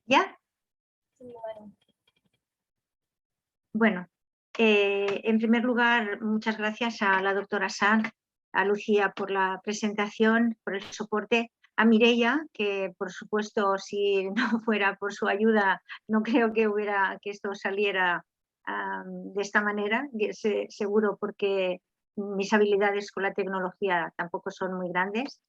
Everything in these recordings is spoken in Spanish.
¿Ya? Bueno, en primer lugar, muchas gracias a la doctora Sanz, a Lucía por la presentación, por el soporte, a Mireia, que por supuesto si no fuera por su ayuda no creo que esto saliera de esta manera, seguro porque mis habilidades con la tecnología tampoco son muy grandes.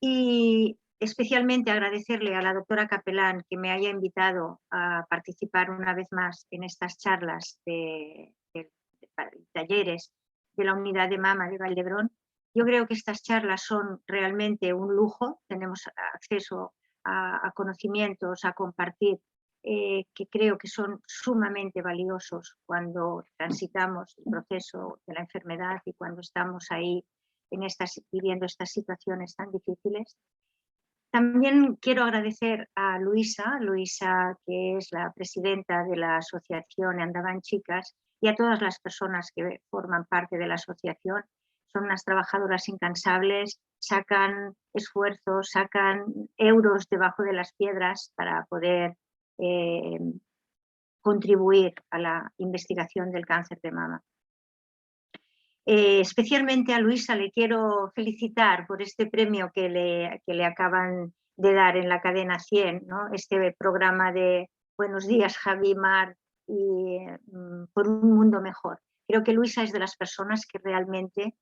Y especialmente agradecerle a la doctora Capelán que me haya invitado a participar una vez más en estas charlas de talleres de la unidad de mama de Valdebrón. Yo creo que estas charlas son realmente un lujo, tenemos acceso a conocimientos, a compartir, que creo que son sumamente valiosos cuando transitamos el proceso de la enfermedad y cuando estamos ahí viviendo estas situaciones tan difíciles. También quiero agradecer a Luisa, que es la presidenta de la asociación Andaban Chicas, y a todas las personas que forman parte de la asociación. Son unas trabajadoras incansables, sacan esfuerzos, sacan euros debajo de las piedras para poder contribuir a la investigación del cáncer de mama. Especialmente a Luisa le quiero felicitar por este premio que le acaban de dar en la cadena 100, ¿no? Este programa de Buenos días, Javi, Mar, y por un mundo mejor. Creo que Luisa es de las personas que realmente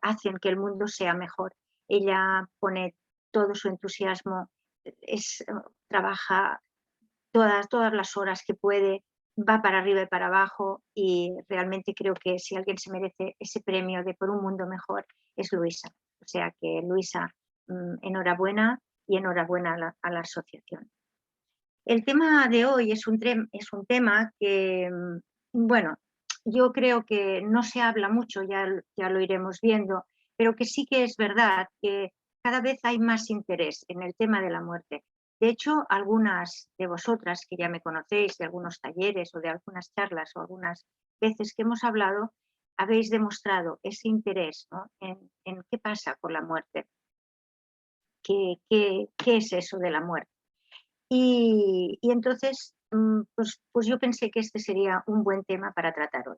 hacen que el mundo sea mejor. Ella pone todo su entusiasmo, trabaja todas las horas que puede, va para arriba y para abajo, y realmente creo que si alguien se merece ese premio de por un mundo mejor es Luisa. O sea que Luisa, enhorabuena, y enhorabuena a la asociación. El tema de hoy es un tema que, bueno, yo creo que no se habla mucho, ya lo iremos viendo, pero que sí que es verdad que cada vez hay más interés en el tema de la muerte. De hecho, algunas de vosotras que ya me conocéis de algunos talleres o de algunas charlas o algunas veces que hemos hablado, habéis demostrado ese interés, ¿no? en qué pasa con la muerte, qué es eso de la muerte. Y entonces, pues yo pensé que este sería un buen tema para tratar hoy.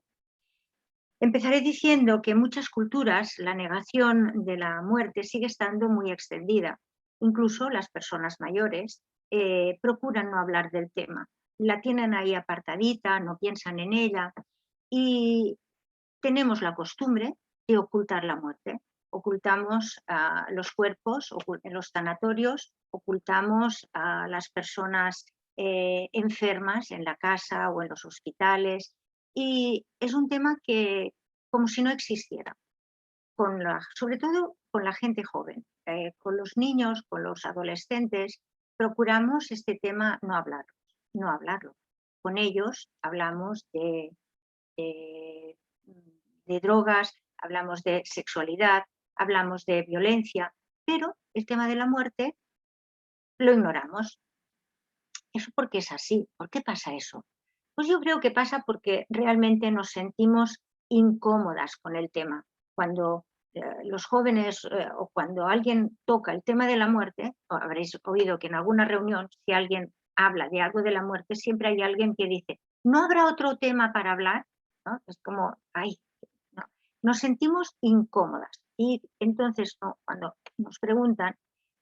Empezaré diciendo que en muchas culturas la negación de la muerte sigue estando muy extendida. Incluso las personas mayores procuran no hablar del tema. La tienen ahí apartadita, no piensan en ella, y tenemos la costumbre de ocultar la muerte. Ocultamos los cuerpos en los sanatorios, ocultamos a las personas enfermas en la casa o en los hospitales, y es un tema que como si no existiera, sobre todo con la gente joven, con los niños, con los adolescentes, procuramos este tema no hablarlo. Con ellos hablamos de drogas, hablamos de sexualidad, hablamos de violencia, pero el tema de la muerte lo ignoramos. ¿Eso por qué es así? ¿Por qué pasa eso? Pues yo creo que pasa porque realmente nos sentimos incómodas con el tema. Cuando los jóvenes o cuando alguien toca el tema de la muerte, habréis oído que en alguna reunión, si alguien habla de algo de la muerte, siempre hay alguien que dice, ¿no habrá otro tema para hablar? ¿No? Es como, ay, no. Nos sentimos incómodas, y entonces cuando nos preguntan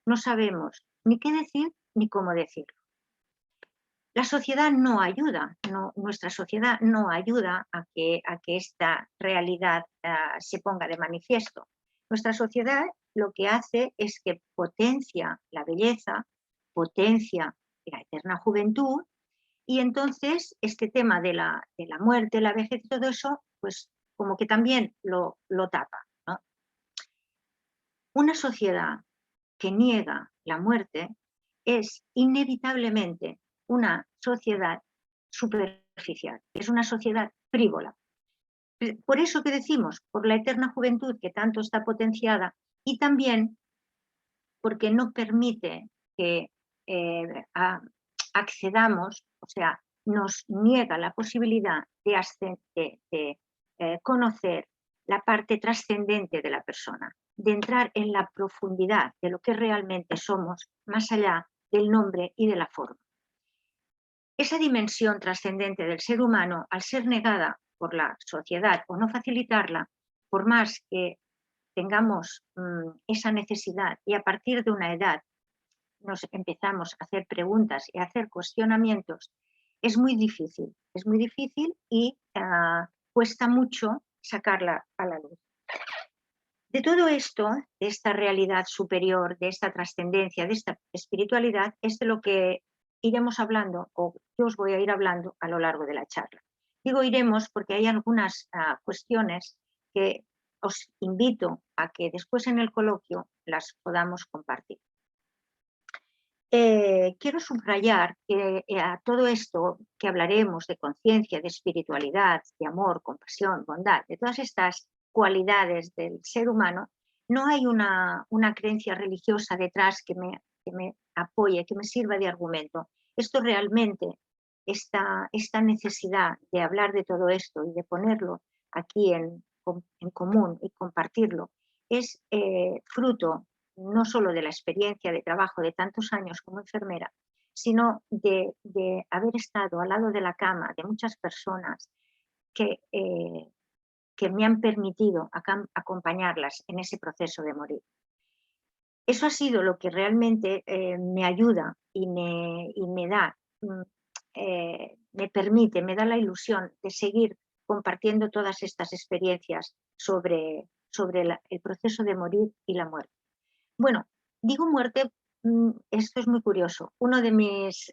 no sabemos ni qué decir ni cómo decirlo. La sociedad no ayuda, nuestra sociedad no ayuda a que esta realidad se ponga de manifiesto. Nuestra sociedad lo que hace es que potencia la belleza, potencia la eterna juventud, y entonces este tema de la muerte, la vejez y todo eso, pues como que también lo tapa, ¿no? Una sociedad que niega la muerte es inevitablemente una sociedad superficial, es una sociedad frívola. Por eso que decimos, por la eterna juventud que tanto está potenciada, y también porque no permite que accedamos, o sea, nos niega la posibilidad de conocer la parte trascendente de la persona, de entrar en la profundidad de lo que realmente somos, más allá del nombre y de la forma. esa dimensión trascendente del ser humano, al ser negada por la sociedad o no facilitarla, por más que tengamos esa necesidad y a partir de una edad nos empezamos a hacer preguntas y a hacer cuestionamientos, es muy difícil y cuesta mucho sacarla a la luz. De todo esto, de esta realidad superior, de esta trascendencia, de esta espiritualidad, es de lo que iremos hablando, o yo os voy a ir hablando a lo largo de la charla. Digo iremos porque hay algunas cuestiones que os invito a que después en el coloquio las podamos compartir. Quiero subrayar que a todo esto que hablaremos de conciencia, de espiritualidad, de amor, compasión, bondad, de todas estas cualidades del ser humano, no hay una creencia religiosa detrás que me apoye, que me sirva de argumento. Esto realmente, esta necesidad de hablar de todo esto y de ponerlo aquí en común y compartirlo, es fruto no solo de la experiencia de trabajo de tantos años como enfermera, sino de haber estado al lado de la cama de muchas personas que me han permitido acompañarlas en ese proceso de morir. Eso ha sido lo que realmente me ayuda y me da, me permite, me da la ilusión de seguir compartiendo todas estas experiencias sobre el proceso de morir y la muerte. Bueno, digo muerte, esto es muy curioso. Uno de mis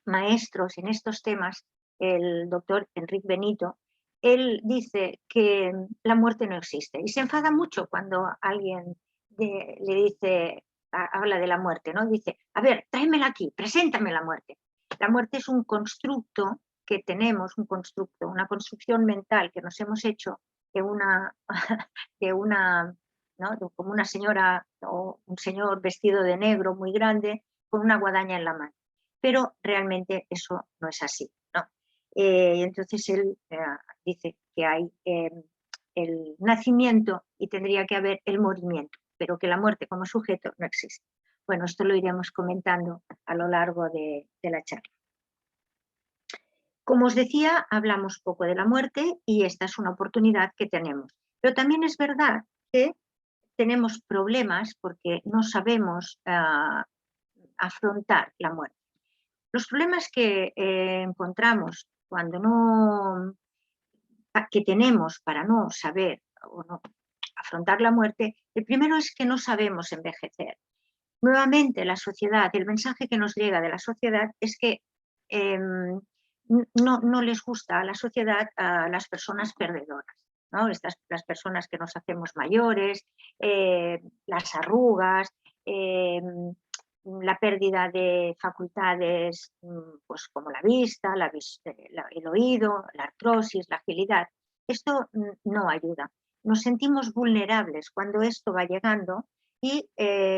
maestros en estos temas, el doctor Enrique Benito, él dice que la muerte no existe y se enfada mucho cuando alguien le dice, habla de la muerte, ¿no? Dice, a ver, tráemela aquí, preséntame la muerte. La muerte es un constructo que tenemos, una construcción mental que nos hemos hecho de ¿no? Como una señora o un señor vestido de negro muy grande con una guadaña en la mano. Pero realmente eso no es así, ¿no? Entonces él dice que hay el nacimiento y tendría que haber el morirmiento, pero que la muerte como sujeto no existe. Bueno, esto lo iremos comentando a lo largo de la charla. Como os decía, hablamos poco de la muerte y esta es una oportunidad que tenemos. Pero también es verdad que tenemos problemas porque no sabemos afrontar la muerte. Los problemas que encontramos que tenemos para no saber o no afrontar la muerte, el primero es que no sabemos envejecer. Nuevamente, la sociedad, el mensaje que nos llega de la sociedad es que no les gusta a la sociedad a las personas perdedoras, ¿no? Las personas que nos hacemos mayores, las arrugas, la pérdida de facultades pues como la vista, el oído, la artrosis, la agilidad. Esto no ayuda. Nos sentimos vulnerables cuando esto va llegando y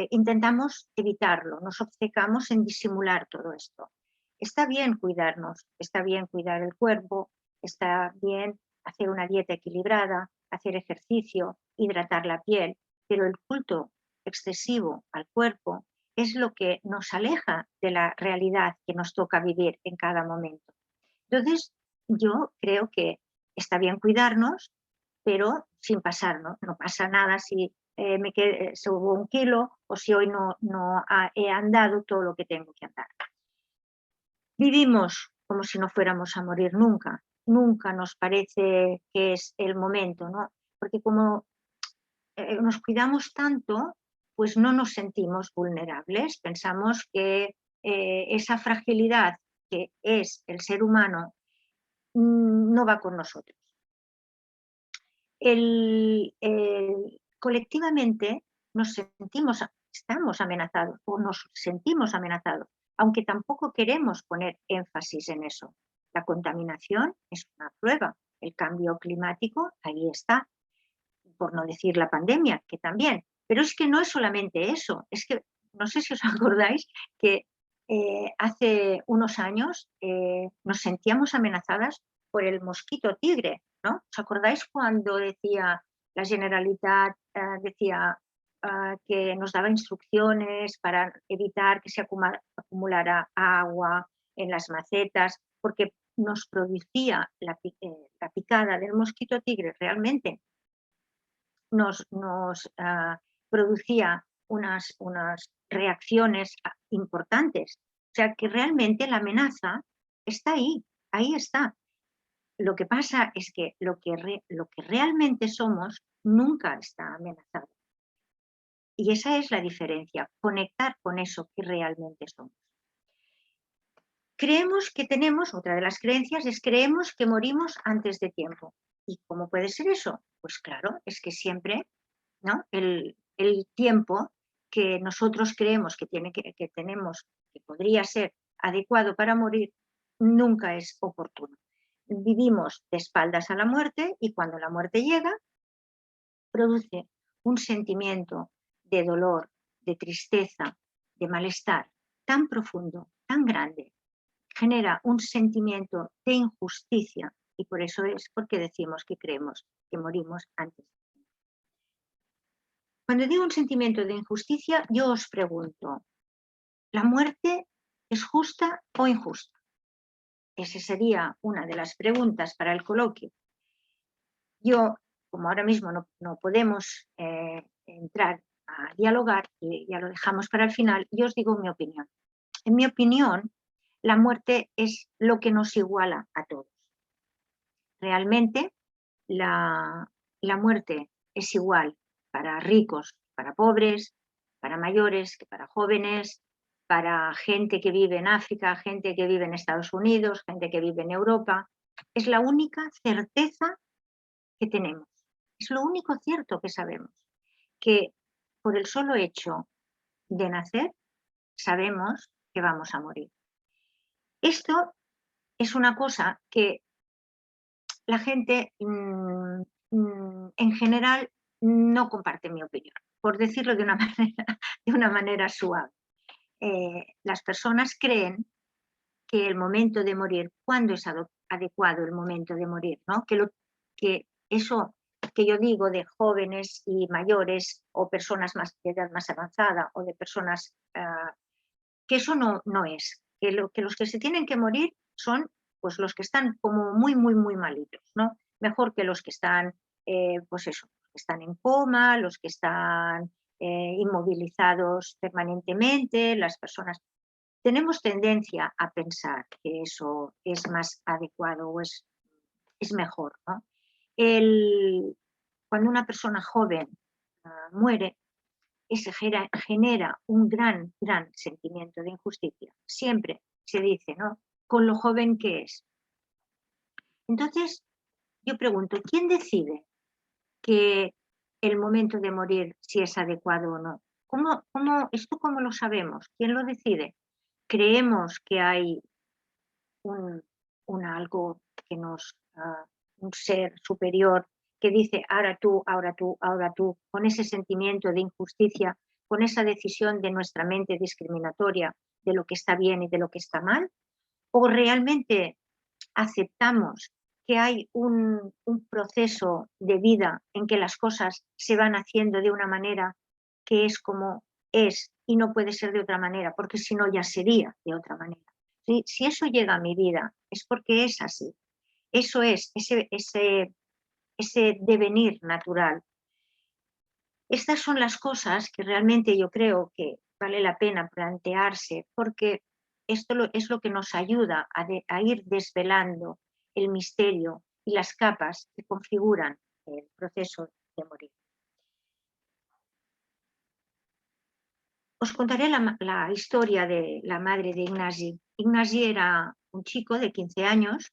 intentamos evitarlo, nos obcecamos en disimular todo esto. Está bien cuidarnos, está bien cuidar el cuerpo, está bien hacer una dieta equilibrada, hacer ejercicio, hidratar la piel, pero el culto excesivo al cuerpo es lo que nos aleja de la realidad que nos toca vivir en cada momento. Entonces, yo creo que está bien cuidarnos, pero sin pasarnos. No pasa nada si subo 1 kilo o si hoy no he andado todo lo que tengo que andar. Vivimos como si no fuéramos a morir nunca. Nunca nos parece que es el momento, ¿no? Porque como nos cuidamos tanto, pues no nos sentimos vulnerables. Pensamos que esa fragilidad que es el ser humano no va con nosotros. Colectivamente estamos amenazados o nos sentimos amenazados, aunque tampoco queremos poner énfasis en eso. La contaminación es una prueba, el cambio climático ahí está, por no decir la pandemia, que también. Pero es que no es solamente eso, es que no sé si os acordáis que hace unos años nos sentíamos amenazadas por el mosquito tigre, ¿no? ¿Os acordáis cuando decía la Generalitat, decía que nos daba instrucciones para evitar que se acumulara agua, en las macetas, porque nos producía la picada del mosquito tigre, realmente nos producía unas reacciones importantes. O sea que realmente la amenaza está ahí está. Lo que pasa es que lo que realmente somos nunca está amenazado. Y esa es la diferencia, conectar con eso que realmente somos. Creemos que tenemos, otra de las creencias es creemos que morimos antes de tiempo. ¿Y cómo puede ser eso? Pues claro, es que siempre, ¿no? El tiempo que nosotros creemos que tenemos, que podría ser adecuado para morir, nunca es oportuno. Vivimos de espaldas a la muerte y cuando la muerte llega, produce un sentimiento de dolor, de tristeza, de malestar tan profundo, tan grande, genera un sentimiento de injusticia y por eso es porque decimos que creemos que morimos antes. Cuando digo un sentimiento de injusticia, yo os pregunto, ¿la muerte es justa o injusta? Esa sería una de las preguntas para el coloquio. Yo, como ahora mismo no podemos entrar a dialogar, y ya lo dejamos para el final, yo os digo mi opinión. En mi opinión, la muerte es lo que nos iguala a todos. Realmente, la muerte es igual para ricos, para pobres, para mayores, que para jóvenes, para gente que vive en África, gente que vive en Estados Unidos, gente que vive en Europa. Es la única certeza que tenemos. Es lo único cierto que sabemos, que por el solo hecho de nacer sabemos que vamos a morir. Esto es una cosa que la gente en general no comparte mi opinión, por decirlo de una manera suave. Las personas creen que el momento de morir, cuando es adecuado el momento de morir, ¿no? Que eso que yo digo de jóvenes y mayores o personas de edad más avanzada o de personas, que eso no es, que los que se tienen que morir son pues los que están como muy, muy, muy malitos, ¿no? Mejor que los que están, pues eso, que están en coma, los que están inmovilizados permanentemente, las personas. Tenemos tendencia a pensar que eso es más adecuado o es mejor, ¿no? Cuando una persona joven muere, genera un gran sentimiento de injusticia. Siempre se dice, ¿no? Con lo joven que es. Entonces, yo pregunto, ¿quién decide que el momento de morir si es adecuado o no? ¿Esto cómo lo sabemos? ¿Quién lo decide? ¿Creemos que hay algo que un ser superior que dice ahora tú, ahora tú, ahora tú, con ese sentimiento de injusticia, con esa decisión de nuestra mente discriminatoria de lo que está bien y de lo que está mal? ¿O realmente aceptamos que hay un proceso de vida en que las cosas se van haciendo de una manera que es como es y no puede ser de otra manera, porque si no ya sería de otra manera? Si eso llega a mi vida es porque es así. Eso es ese devenir natural. Estas son las cosas que realmente yo creo que vale la pena plantearse, porque esto es lo que nos ayuda a ir desvelando el misterio y las capas que configuran el proceso de morir. Os contaré la historia de la madre de Ignasi. Ignasi era un chico de 15 años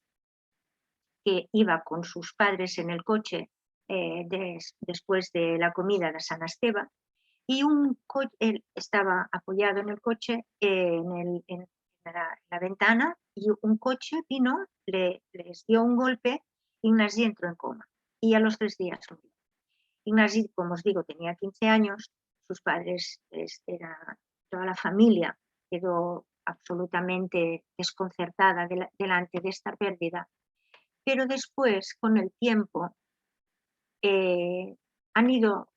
que iba con sus padres en el coche después de la comida de San Esteban y él estaba apoyado en el coche en la ventana y un coche vino, les dio un golpe, Ignasi entró en coma y a los 3 días murió. Ignasi, como os digo, tenía 15 años, sus padres, toda la familia quedó absolutamente desconcertada delante de esta pérdida. Pero después, con el tiempo, han ido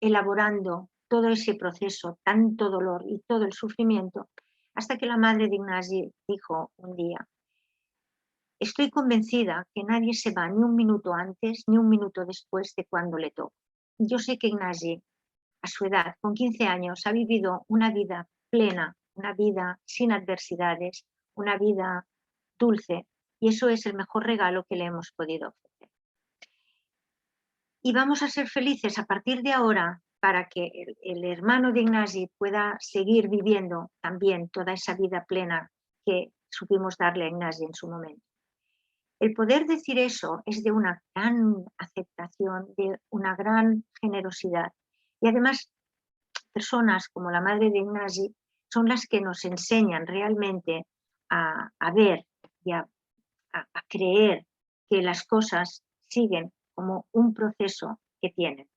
elaborando todo ese proceso, tanto dolor y todo el sufrimiento, hasta que la madre de Ignasi dijo un día: estoy convencida que nadie se va ni un minuto antes ni un minuto después de cuando le toca. Yo sé que Ignasi, a su edad, con 15 años, ha vivido una vida plena, una vida sin adversidades, una vida dulce, y eso es el mejor regalo que le hemos podido ofrecer. Y vamos a ser felices a partir de ahora para que el hermano de Ignasi pueda seguir viviendo también toda esa vida plena que supimos darle a Ignasi en su momento. El poder decir eso es de una gran aceptación, de una gran generosidad. Y además, personas como la madre de Ignasi son las que nos enseñan realmente a ver y a creer que las cosas siguen como un proceso que tienen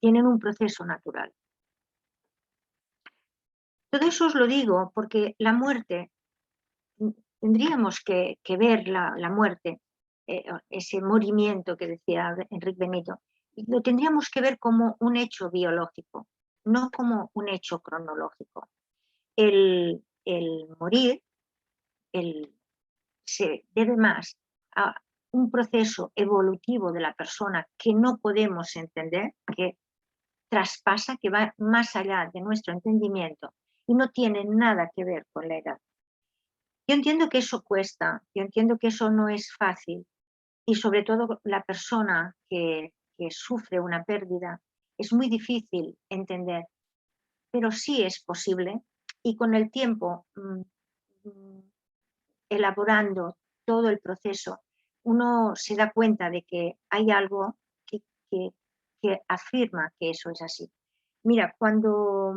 un proceso natural. Todo eso os lo digo porque la muerte, tendríamos que ver la muerte, ese morimiento que decía Enrique Benito, lo tendríamos que ver como un hecho biológico, no como un hecho cronológico. El morir se debe más a un proceso evolutivo de la persona que no podemos entender, que traspasa, que va más allá de nuestro entendimiento y no tiene nada que ver con la edad. Yo entiendo que eso cuesta, yo entiendo que eso no es fácil, y sobre todo la persona que sufre una pérdida es muy difícil entender, pero sí es posible, y con el tiempo, elaborando todo el proceso, uno se da cuenta de que hay algo que, que- que afirma que eso es así. Mira, cuando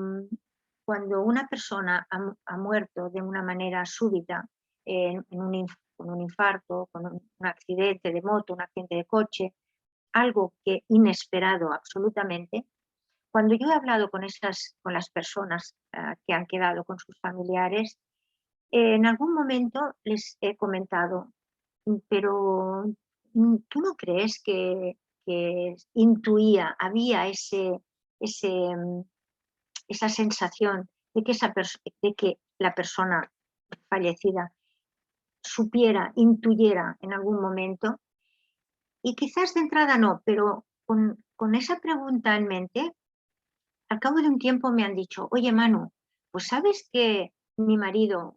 una persona ha muerto de una manera súbita, con un infarto, con un accidente de moto, un accidente de coche, algo que inesperado absolutamente, cuando yo he hablado con las personas que han quedado con sus familiares, en algún momento les he comentado, pero ¿tú no crees que intuía, había ese, mm, esa sensación de que, de que la persona fallecida supiera, intuyera en algún momento? Y quizás de entrada no, pero con esa pregunta en mente, al cabo de un tiempo me han dicho: oye, Manu, pues sabes que mi marido,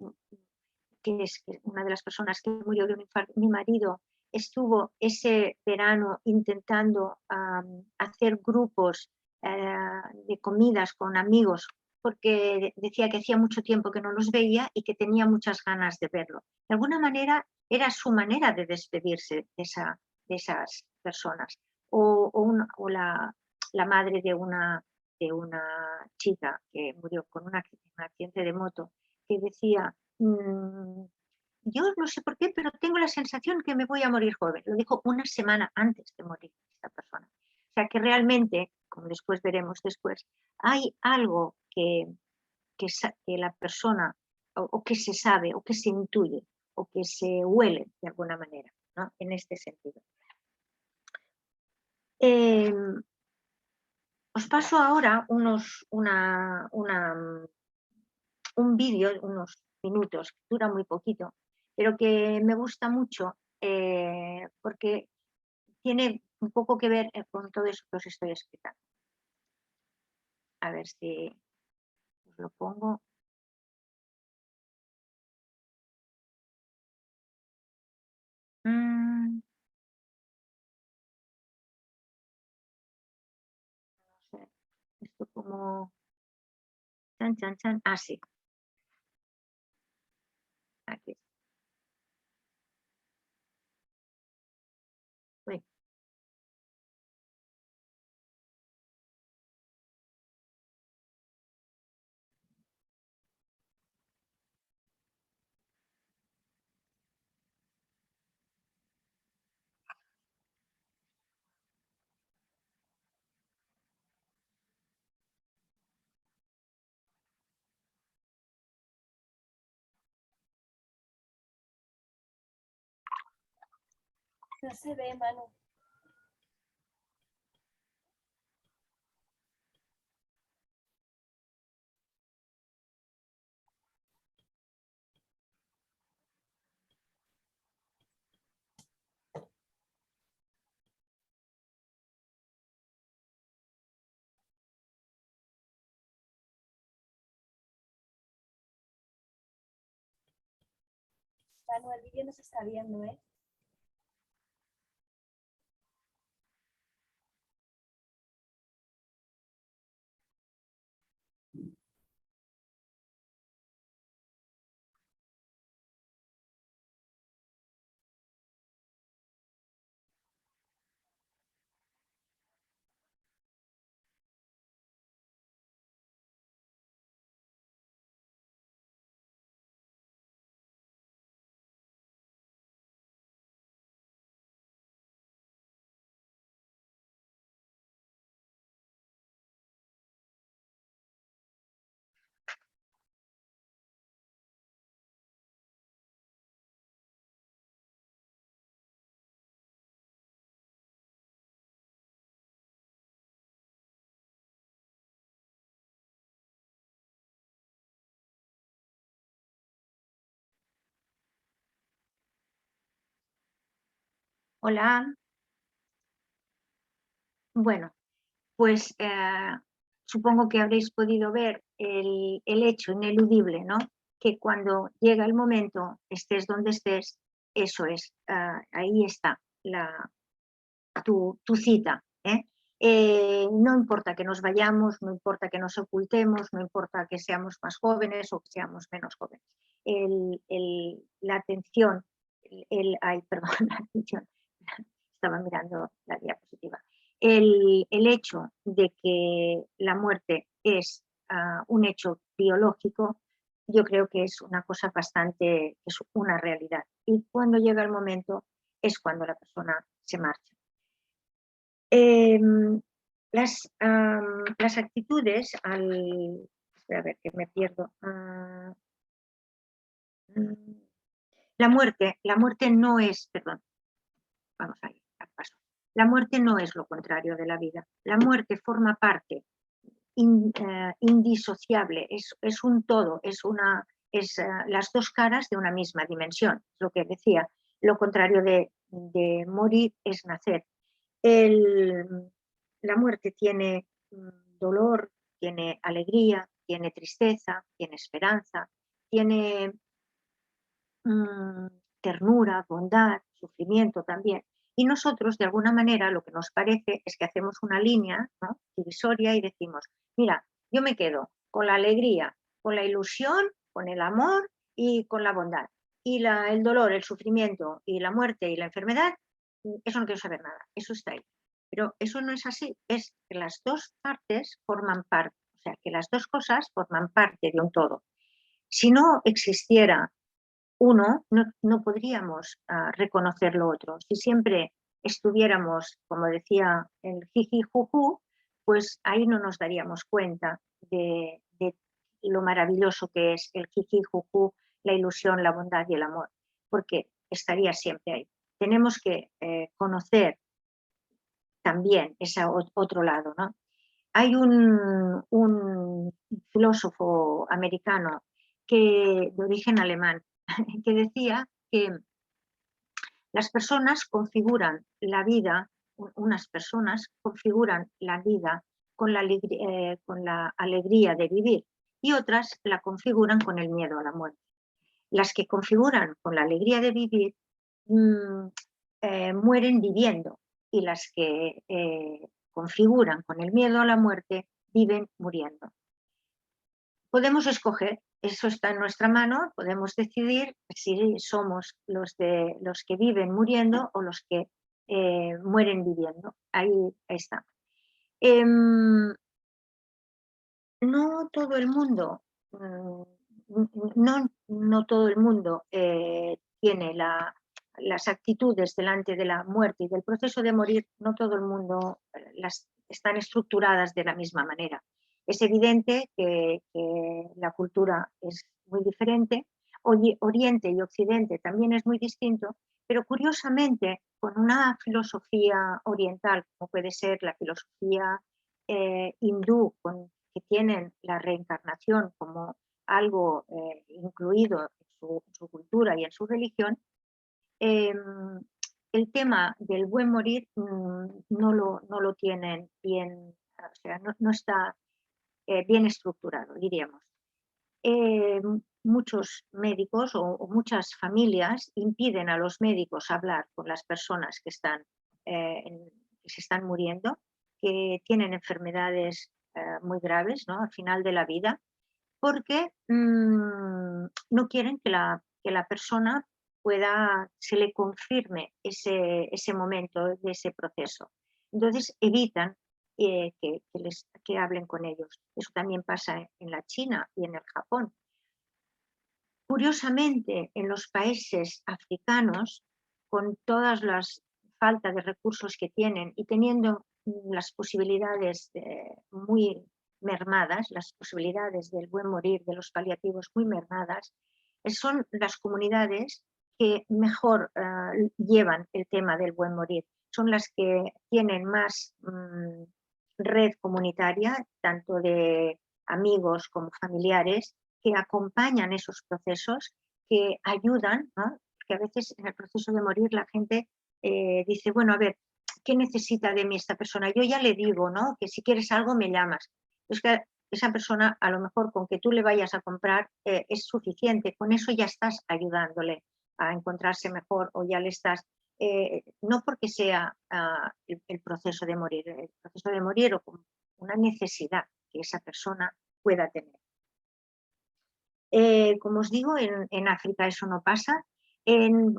que es una de las personas que murió de un infarto, mi marido estuvo ese verano intentando hacer grupos de comidas con amigos, porque decía que hacía mucho tiempo que no los veía y que tenía muchas ganas de verlo. De alguna manera era su manera de despedirse de esas personas. O la madre de una chica que murió con un accidente de moto, que decía: yo no sé por qué, pero tengo la sensación que me voy a morir joven. Lo dijo una semana antes de morir esta persona. O sea que realmente, como después veremos después, hay algo que la persona, o que se sabe, o que se intuye, o que se huele de alguna manera, ¿no? En este sentido. Os paso ahora un vídeo, unos minutos, dura muy poquito, pero que me gusta mucho porque tiene un poco que ver con todo eso que os estoy explicando. A ver si os lo pongo. No sé, esto como... Chan, chan, chan. Ah, sí. Aquí. Uy. No se ve, Manu. Manu, el vídeo no se está viendo, ¿eh? Hola. Bueno, pues supongo que habréis podido ver el hecho ineludible, ¿no? Que cuando llega el momento, estés donde estés, eso es, ahí está tu cita, ¿eh? No importa que nos vayamos, no importa que nos ocultemos, no importa que seamos más jóvenes o que seamos menos jóvenes. La atención, ay, perdón, la atención, estaba mirando la diapositiva. El hecho de que la muerte es un hecho biológico, yo creo que es una cosa bastante, es una realidad. Y cuando llega el momento es cuando la persona se marcha. Las actitudes espera, a ver que me pierdo. La muerte no es, perdón, vamos a ir al paso. La muerte no es lo contrario de la vida. La muerte forma parte indisociable, es un todo, es las dos caras de una misma dimensión. Lo que decía, lo contrario de morir es nacer. La muerte tiene dolor, tiene alegría, tiene tristeza, tiene esperanza, tiene ternura, bondad, sufrimiento también. Y nosotros, de alguna manera, lo que nos parece es que hacemos una línea, ¿no?, divisoria y decimos, mira, yo me quedo con la alegría, con la ilusión, con el amor y con la bondad. Y el dolor, el sufrimiento y la muerte y la enfermedad, eso no quiero saber nada, eso está ahí. Pero eso no es así, es que las dos partes forman parte, o sea, que las dos cosas forman parte de un todo. Si no existiera uno, no podríamos reconocer lo otro. Si siempre estuviéramos, como decía el jiji juju, pues ahí no nos daríamos cuenta de lo maravilloso que es el jiji juju, la ilusión, la bondad y el amor, porque estaría siempre ahí. Tenemos que conocer también ese otro lado, ¿no? Hay un filósofo americano de origen alemán que decía que las personas configuran la vida, unas personas configuran la vida con la alegría de vivir y otras la configuran con el miedo a la muerte. Las que configuran con la alegría de vivir mm, mueren viviendo y las que configuran con el miedo a la muerte viven muriendo. Podemos escoger, eso está en nuestra mano, podemos decidir si somos los que viven muriendo o los que mueren viviendo. Ahí está. No todo el mundo, no todo el mundo tiene las actitudes delante de la muerte y del proceso de morir, no todo el mundo están estructuradas de la misma manera. Es evidente que la cultura es muy diferente, Oriente y Occidente también es muy distinto, pero curiosamente con una filosofía oriental, como puede ser la filosofía hindú, que tienen la reencarnación como algo incluido en su cultura y en su religión, el tema del buen morir no lo tienen bien, o sea, no está bien estructurado, diríamos. muchos médicos o muchas familias impiden a los médicos hablar con las personas que que se están muriendo, que tienen enfermedades muy graves, ¿no? Al final de la vida, porque no quieren que la persona se le confirme ese momento de ese proceso. Entonces evitan que hablen con ellos. Eso también pasa en la China y en el Japón. Curiosamente, en los países africanos, con todas las faltas de recursos que tienen y teniendo las posibilidades muy mermadas, las posibilidades del buen morir, de los paliativos muy mermadas, son las comunidades que mejor llevan el tema del buen morir. Son las que tienen más red comunitaria, tanto de amigos como familiares, que acompañan esos procesos, que ayudan, ¿no? Que a veces en el proceso de morir la gente dice, bueno, a ver, ¿qué necesita de mí esta persona? Yo ya le digo, ¿no? Que si quieres algo me llamas. Es que esa persona, a lo mejor con que tú le vayas a comprar es suficiente, con eso ya estás ayudándole a encontrarse mejor o ya le estás, no porque sea el proceso de morir o como una necesidad que esa persona pueda tener. Como os digo, en África eso no pasa.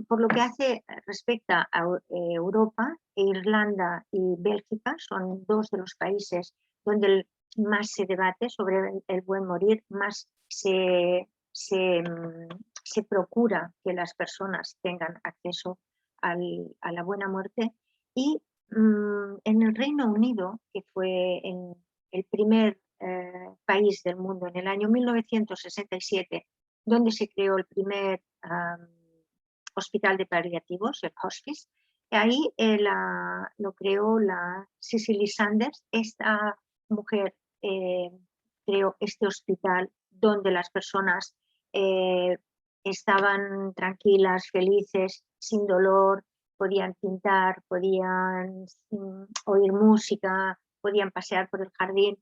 Por lo que respecta a Europa, Irlanda y Bélgica son dos de los países donde más se debate sobre el buen morir, más se procura que las personas tengan acceso a la buena muerte. Y en el Reino Unido, que fue el primer país del mundo en el año 1967, donde se creó el primer hospital de paliativos, el hospice. Ahí lo creó la Cicely Sanders. Esta mujer creó este hospital donde las personas estaban tranquilas, felices, sin dolor, podían pintar, podían oír música, podían pasear por el jardín.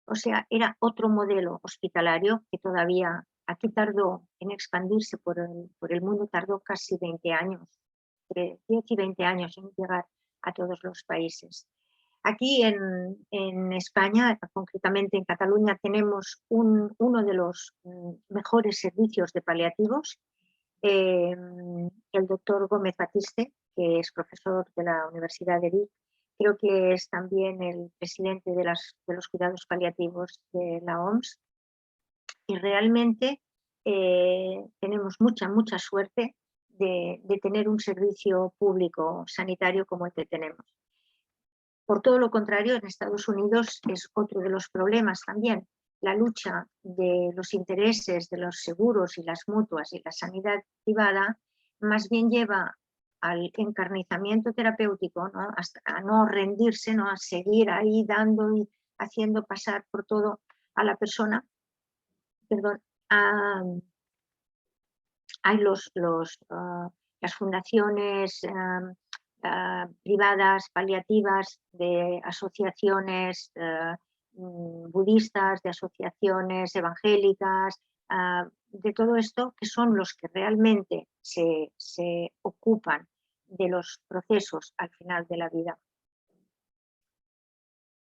O sea, era otro modelo hospitalario que todavía aquí tardó en expandirse por el mundo, tardó casi 20 años, entre 10 y 20 años en llegar a todos los países. Aquí en España, concretamente en Cataluña, tenemos uno de los mejores servicios de paliativos, el doctor Gómez Batiste, que es profesor de la Universidad de Vic. Creo que es también el presidente de los cuidados paliativos de la OMS. Y realmente tenemos mucha suerte de tener un servicio público sanitario como el que tenemos. Por todo lo contrario, en Estados Unidos es otro de los problemas también. La lucha de los intereses de los seguros y las mutuas y la sanidad privada más bien lleva al encarnizamiento terapéutico, ¿no? Hasta a no rendirse, ¿no? A seguir ahí dando y haciendo pasar por todo a la persona. Perdón, hay las fundaciones privadas, paliativas, de asociaciones budistas, de asociaciones evangélicas, de todo esto, que son los que realmente se ocupan de los procesos al final de la vida.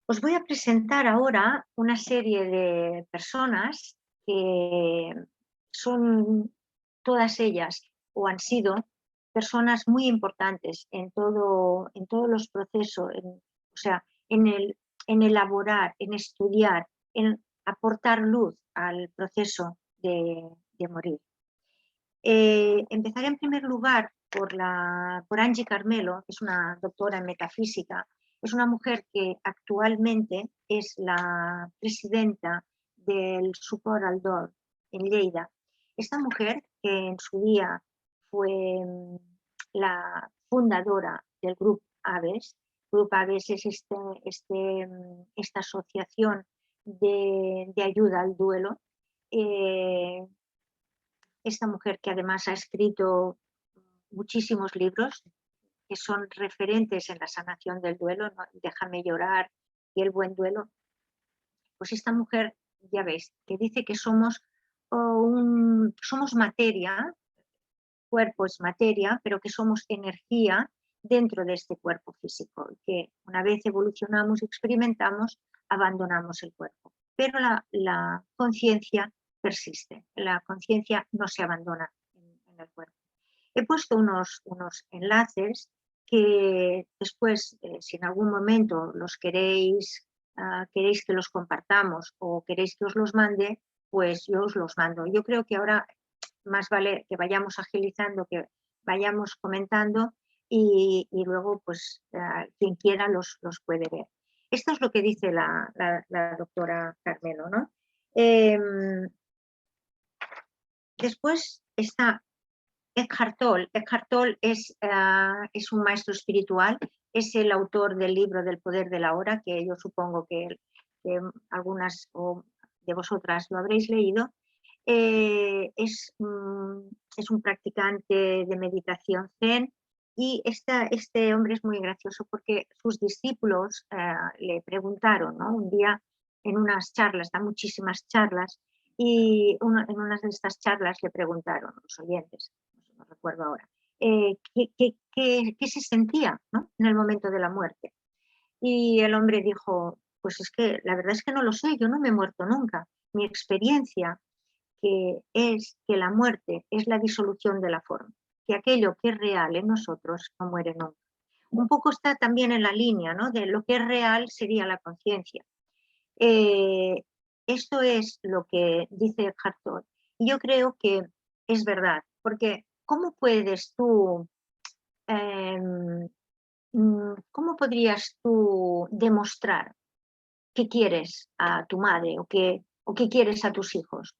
Os voy a presentar ahora una serie de personas que son todas ellas o han sido personas muy importantes en todos los procesos, o sea, en elaborar, en estudiar, en aportar luz al proceso de morir. Empezaré en primer lugar por Angie Carmelo, que es una doctora en metafísica. Es una mujer que actualmente es la presidenta del Suport al Dol en Lleida. Esta mujer, que en su día fue la fundadora del Grup Aves. Grup Aves es esta asociación de ayuda al duelo. Esta mujer, que además ha escrito muchísimos libros que son referentes en la sanación del duelo, ¿no? Déjame llorar y El buen duelo. Pues esta mujer, ya veis, que dice que somos somos materia, cuerpo es materia, pero que somos energía dentro de este cuerpo físico, que una vez evolucionamos y experimentamos, abandonamos el cuerpo. Pero la conciencia persiste, la conciencia no se abandona en el cuerpo. He puesto unos enlaces que después, si en algún momento los queréis que los compartamos o queréis que os los mande, pues yo os los mando. Yo creo que ahora más vale que vayamos agilizando, que vayamos comentando y luego pues quien quiera los puede ver. Esto es lo que dice la doctora Carmelo, ¿no? Después está Eckhart Tolle. Eckhart Tolle es un maestro espiritual, es el autor del libro del poder de la hora, que yo supongo que algunas de vosotras lo habréis leído. Es un practicante de meditación zen y este hombre es muy gracioso porque sus discípulos le preguntaron, ¿no? Un día en unas charlas, da muchísimas charlas, y en una de estas charlas le preguntaron los oyentes, no recuerdo ahora, qué se sentía, ¿no? En el momento de la muerte. Y el hombre dijo, pues es que la verdad es que no lo sé, yo no me he muerto nunca. Mi experiencia es que la muerte es la disolución de la forma, que aquello que es real en nosotros no muere nunca. Un poco está también en la línea, ¿no? De lo que es real sería la conciencia. Esto es lo que dice Eckhart Tolle. Y yo creo que es verdad, porque ¿cómo puedes tú, cómo podrías tú demostrar que quieres a tu madre o que quieres a tus hijos?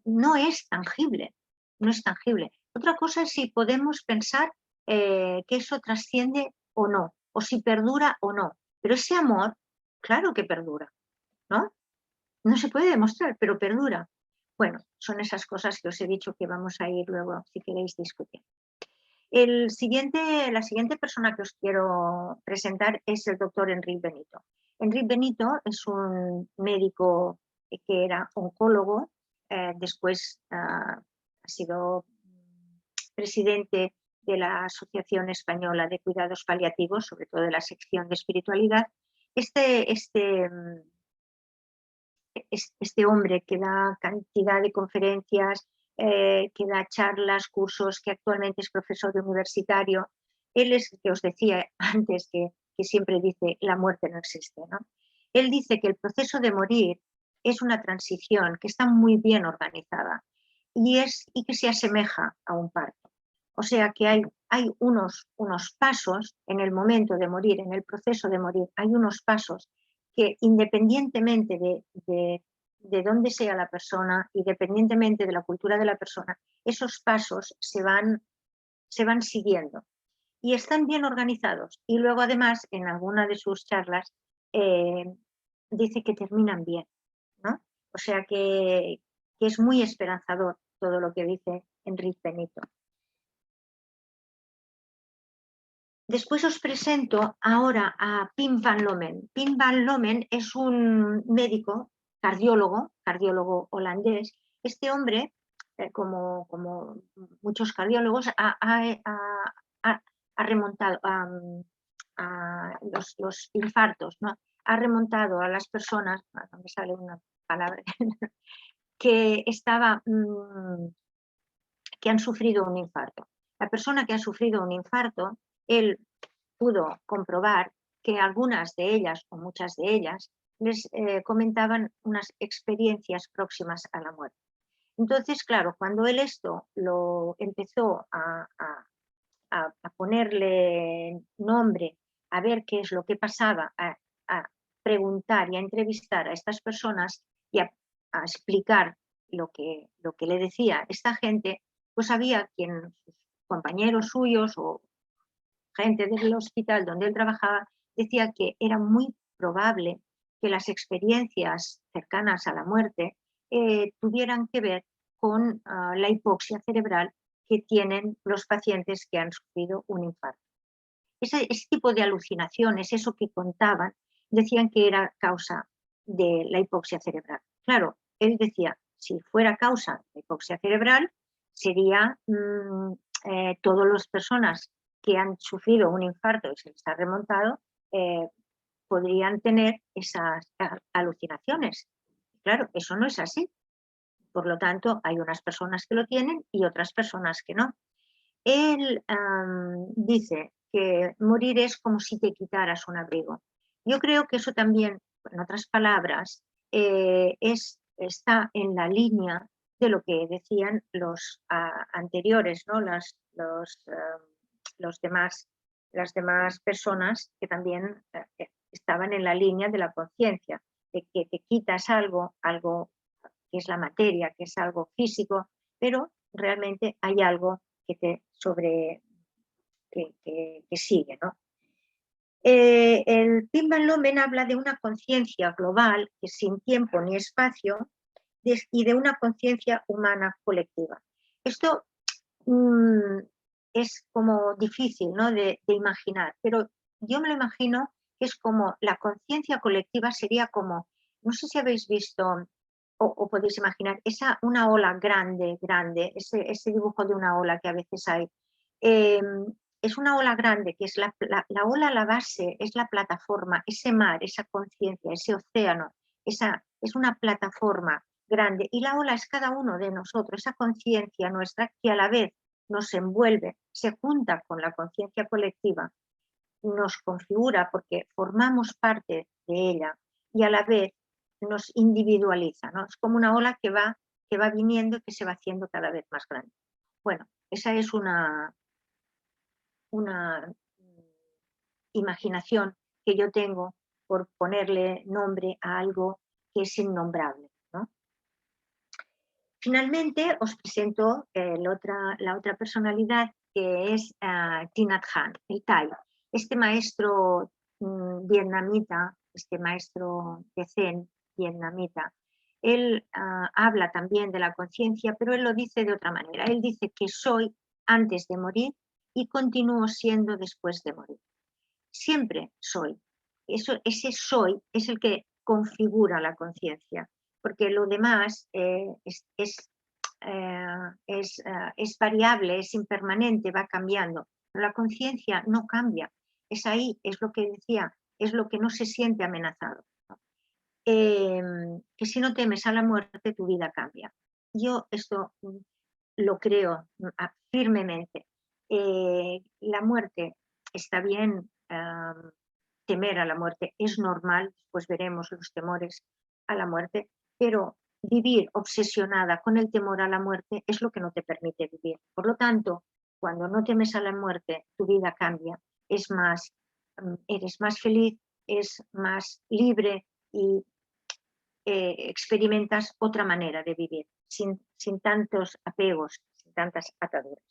No es tangible, no es tangible. Otra cosa es si podemos pensar que eso trasciende o no, o si perdura o no. Pero ese amor, claro que perdura, ¿no? No se puede demostrar, pero perdura. Bueno, son esas cosas que os he dicho que vamos a ir luego, si queréis, discutir. La siguiente persona que os quiero presentar es el doctor Enrique Benito. Enrique Benito es un médico que era oncólogo, después ha sido presidente de la Asociación Española de Cuidados Paliativos, sobre todo de la sección de espiritualidad. Este hombre que da cantidad de conferencias, que da charlas, cursos, que actualmente es profesor universitario. Él es el que os decía antes que siempre dice la muerte no existe, ¿no? Él dice que el proceso de morir es una transición que está muy bien organizada y que se asemeja a un parto. O sea que hay unos pasos en el momento de morir, en el proceso de morir, hay unos pasos que independientemente de dónde sea la persona, independientemente de la cultura de la persona, esos pasos se van siguiendo y están bien organizados. Y luego además en alguna de sus charlas dice que terminan bien, ¿no? O sea que es muy esperanzador todo lo que dice Enrique Benito. Después os presento ahora a Pim van Lommel. Pim van Lommel es un médico, cardiólogo holandés. Este hombre, como muchos cardiólogos, ha remontado a los infartos, ¿no? Ha remontado a las personas, no me sale una palabra, que han sufrido un infarto. La persona que ha sufrido un infarto, él pudo comprobar que algunas de ellas o muchas de ellas les comentaban unas experiencias próximas a la muerte. Entonces, claro, cuando él esto lo empezó a ponerle nombre, a ver qué es lo que pasaba, a preguntar y a entrevistar a estas personas y a explicar lo que le decía esta gente, pues había sus compañeros suyos o gente del hospital donde él trabajaba decía que era muy probable que las experiencias cercanas a la muerte tuvieran que ver con la hipoxia cerebral que tienen los pacientes que han sufrido un infarto. Ese tipo de alucinaciones, eso que contaban, decían que era causa de la hipoxia cerebral. Claro, él decía, si fuera causa de hipoxia cerebral, sería todas las personas que han sufrido un infarto y se les ha remontado, podrían tener esas alucinaciones. Claro, eso no es así. Por lo tanto, hay unas personas que lo tienen y otras personas que no. Él dice que morir es como si te quitaras un abrigo. Yo creo que eso también, en otras palabras, está en la línea de lo que decían los anteriores, ¿no? Las demás personas que también estaban en la línea de la conciencia, de que te quitas algo que es la materia, que es algo físico, pero realmente hay algo que te que sigue, ¿no? El Pim Van Lomen habla de una conciencia global que sin tiempo ni espacio y de una conciencia humana colectiva. Esto es como difícil, ¿no? de imaginar, pero yo me lo imagino que es como la conciencia colectiva sería como, no sé si habéis visto o podéis imaginar, una ola grande, ese dibujo de una ola que a veces hay. Es una ola grande, que es la ola a la base, es la plataforma, ese mar, esa conciencia, ese océano, es una plataforma grande, y la ola es cada uno de nosotros, esa conciencia nuestra que a la vez nos envuelve, se junta con la conciencia colectiva, nos configura porque formamos parte de ella y a la vez nos individualiza, ¿no? Es como una ola que va viniendo y que se va haciendo cada vez más grande. Bueno, esa es una imaginación que yo tengo por ponerle nombre a algo que es innombrable, ¿no? Finalmente os presento la otra personalidad, que es Thich Nhat Hanh, el Thai. Este maestro vietnamita, este maestro de Zen vietnamita, él habla también de la conciencia, pero él lo dice de otra manera. Él dice que soy antes de morir y continúo siendo después de morir. Siempre soy. Ese soy es el que configura la conciencia, porque lo demás es variable, es impermanente, va cambiando. Pero la conciencia no cambia. Es ahí, es lo que decía, es lo que no se siente amenazado. Que si no temes a la muerte, tu vida cambia. Yo esto lo creo firmemente. La muerte está bien, temer a la muerte es normal, pues veremos los temores a la muerte, pero vivir obsesionada con el temor a la muerte es lo que no te permite vivir. Por lo tanto, cuando no temes a la muerte, tu vida cambia, eres más feliz, es más libre y experimentas otra manera de vivir, sin tantos apegos, sin tantas ataduras.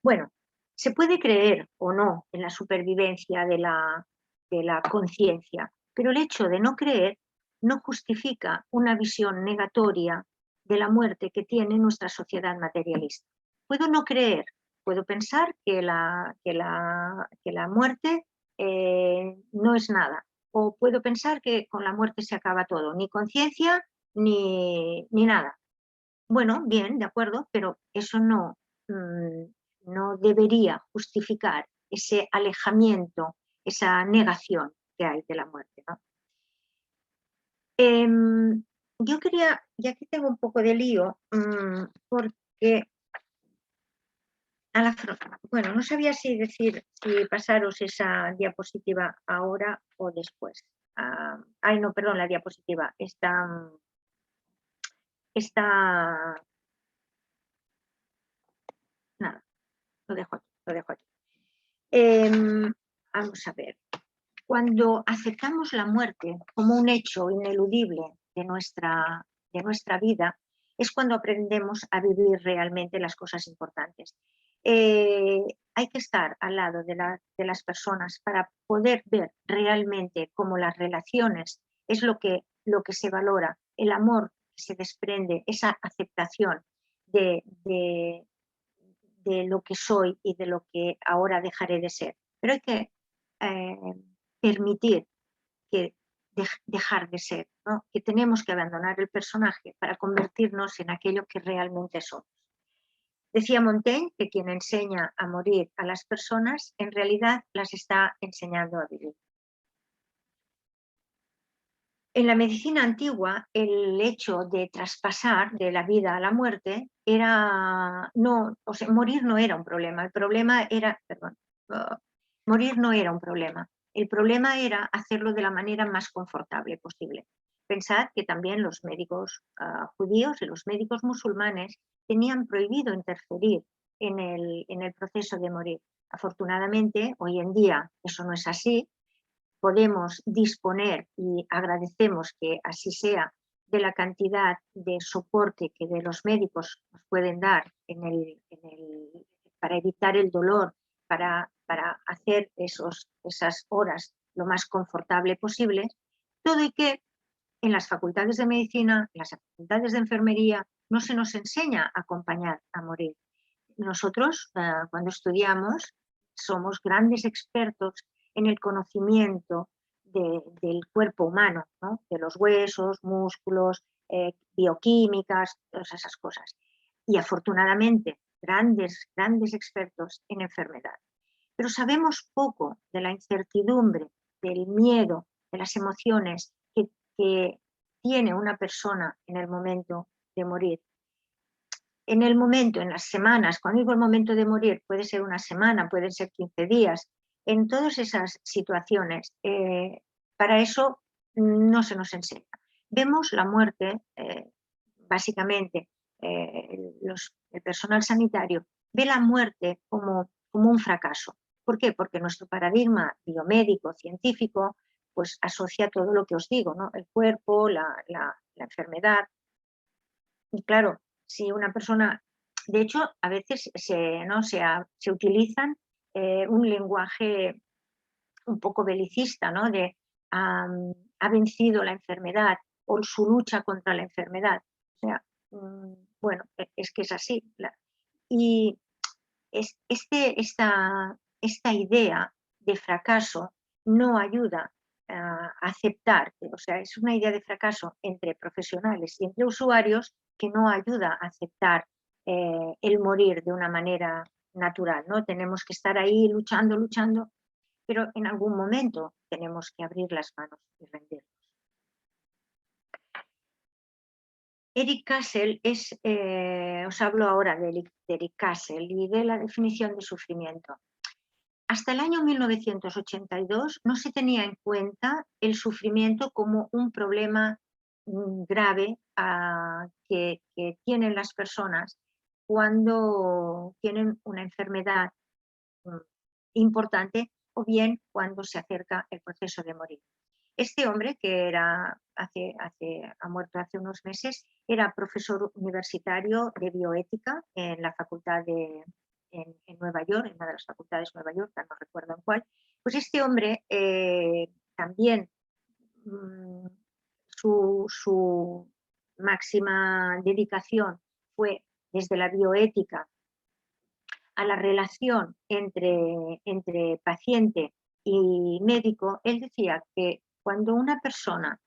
Bueno, se puede creer o no en la supervivencia de la conciencia, pero el hecho de no creer no justifica una visión negatoria de la muerte que tiene nuestra sociedad materialista. Puedo no creer, puedo pensar que la muerte no es nada, o puedo pensar que con la muerte se acaba todo, ni conciencia ni nada. Bueno, bien, de acuerdo, pero eso no debería justificar ese alejamiento, esa negación que hay de la muerte, ¿no? Yo quería, ya que tengo un poco de lío, porque bueno, no sabía si pasaros esa diapositiva ahora o después. Ay, no, perdón, la diapositiva. Nada, lo dejo aquí. Vamos a ver. Cuando aceptamos la muerte como un hecho ineludible de nuestra vida, es cuando aprendemos a vivir realmente las cosas importantes. Hay que estar al lado de las personas para poder ver realmente cómo las relaciones es lo que se valora, el amor que se desprende, esa aceptación de lo que soy y de lo que ahora dejaré de ser. Pero hay que permitir que dejar de ser, ¿no? Que tenemos que abandonar el personaje para convertirnos en aquello que realmente somos. Decía Montaigne que quien enseña a morir a las personas, en realidad las está enseñando a vivir. En la medicina antigua, el hecho de traspasar de la vida a la muerte morir no era un problema. El problema era, morir no era un problema. El problema era hacerlo de la manera más confortable posible. Pensad que también los médicos judíos y los médicos musulmanes tenían prohibido interferir en el proceso de morir. Afortunadamente, hoy en día eso no es así. Podemos disponer, y agradecemos que así sea, de la cantidad de soporte que de los médicos nos pueden dar para evitar el dolor, para hacer esas horas lo más confortable posible, todo y que en las facultades de medicina, en las facultades de enfermería, no se nos enseña a acompañar a morir. Nosotros, cuando estudiamos, somos grandes expertos en el conocimiento del cuerpo humano, ¿no? De los huesos, músculos, bioquímicas, todas esas cosas. Y afortunadamente, grandes expertos en enfermedad. Pero sabemos poco de la incertidumbre, del miedo, de las emociones que tiene una persona en el momento de morir. En el momento, en las semanas, cuando digo el momento de morir, puede ser una semana, pueden ser 15 días, en todas esas situaciones, para eso no se nos enseña. Vemos la muerte, básicamente, el personal sanitario ve la muerte como un fracaso. ¿Por qué? Porque nuestro paradigma biomédico, científico, pues asocia todo lo que os digo, ¿no? El cuerpo, la enfermedad. Y claro, si una persona, de hecho, a veces se utilizan un lenguaje un poco belicista, ¿no? De ha vencido la enfermedad o su lucha contra la enfermedad. O sea, bueno, es que es así. Y esta idea de fracaso no ayuda a aceptar, o sea, es una idea de fracaso entre profesionales y entre usuarios que no ayuda a aceptar el morir de una manera natural, ¿no? Tenemos que estar ahí luchando, pero en algún momento tenemos que abrir las manos y rendirnos. Eric Kassel os hablo ahora de Eric Kassel y de la definición de sufrimiento. Hasta el año 1982 no se tenía en cuenta el sufrimiento como un problema grave que tienen las personas cuando tienen una enfermedad importante o bien cuando se acerca el proceso de morir. Este hombre, que ha muerto hace unos meses, era profesor universitario de bioética en la facultad en Nueva York, en una de las facultades de Nueva York, no recuerdo en cuál. Pues este hombre también su máxima dedicación fue desde la bioética a la relación entre paciente y médico. Él decía que cuando una persona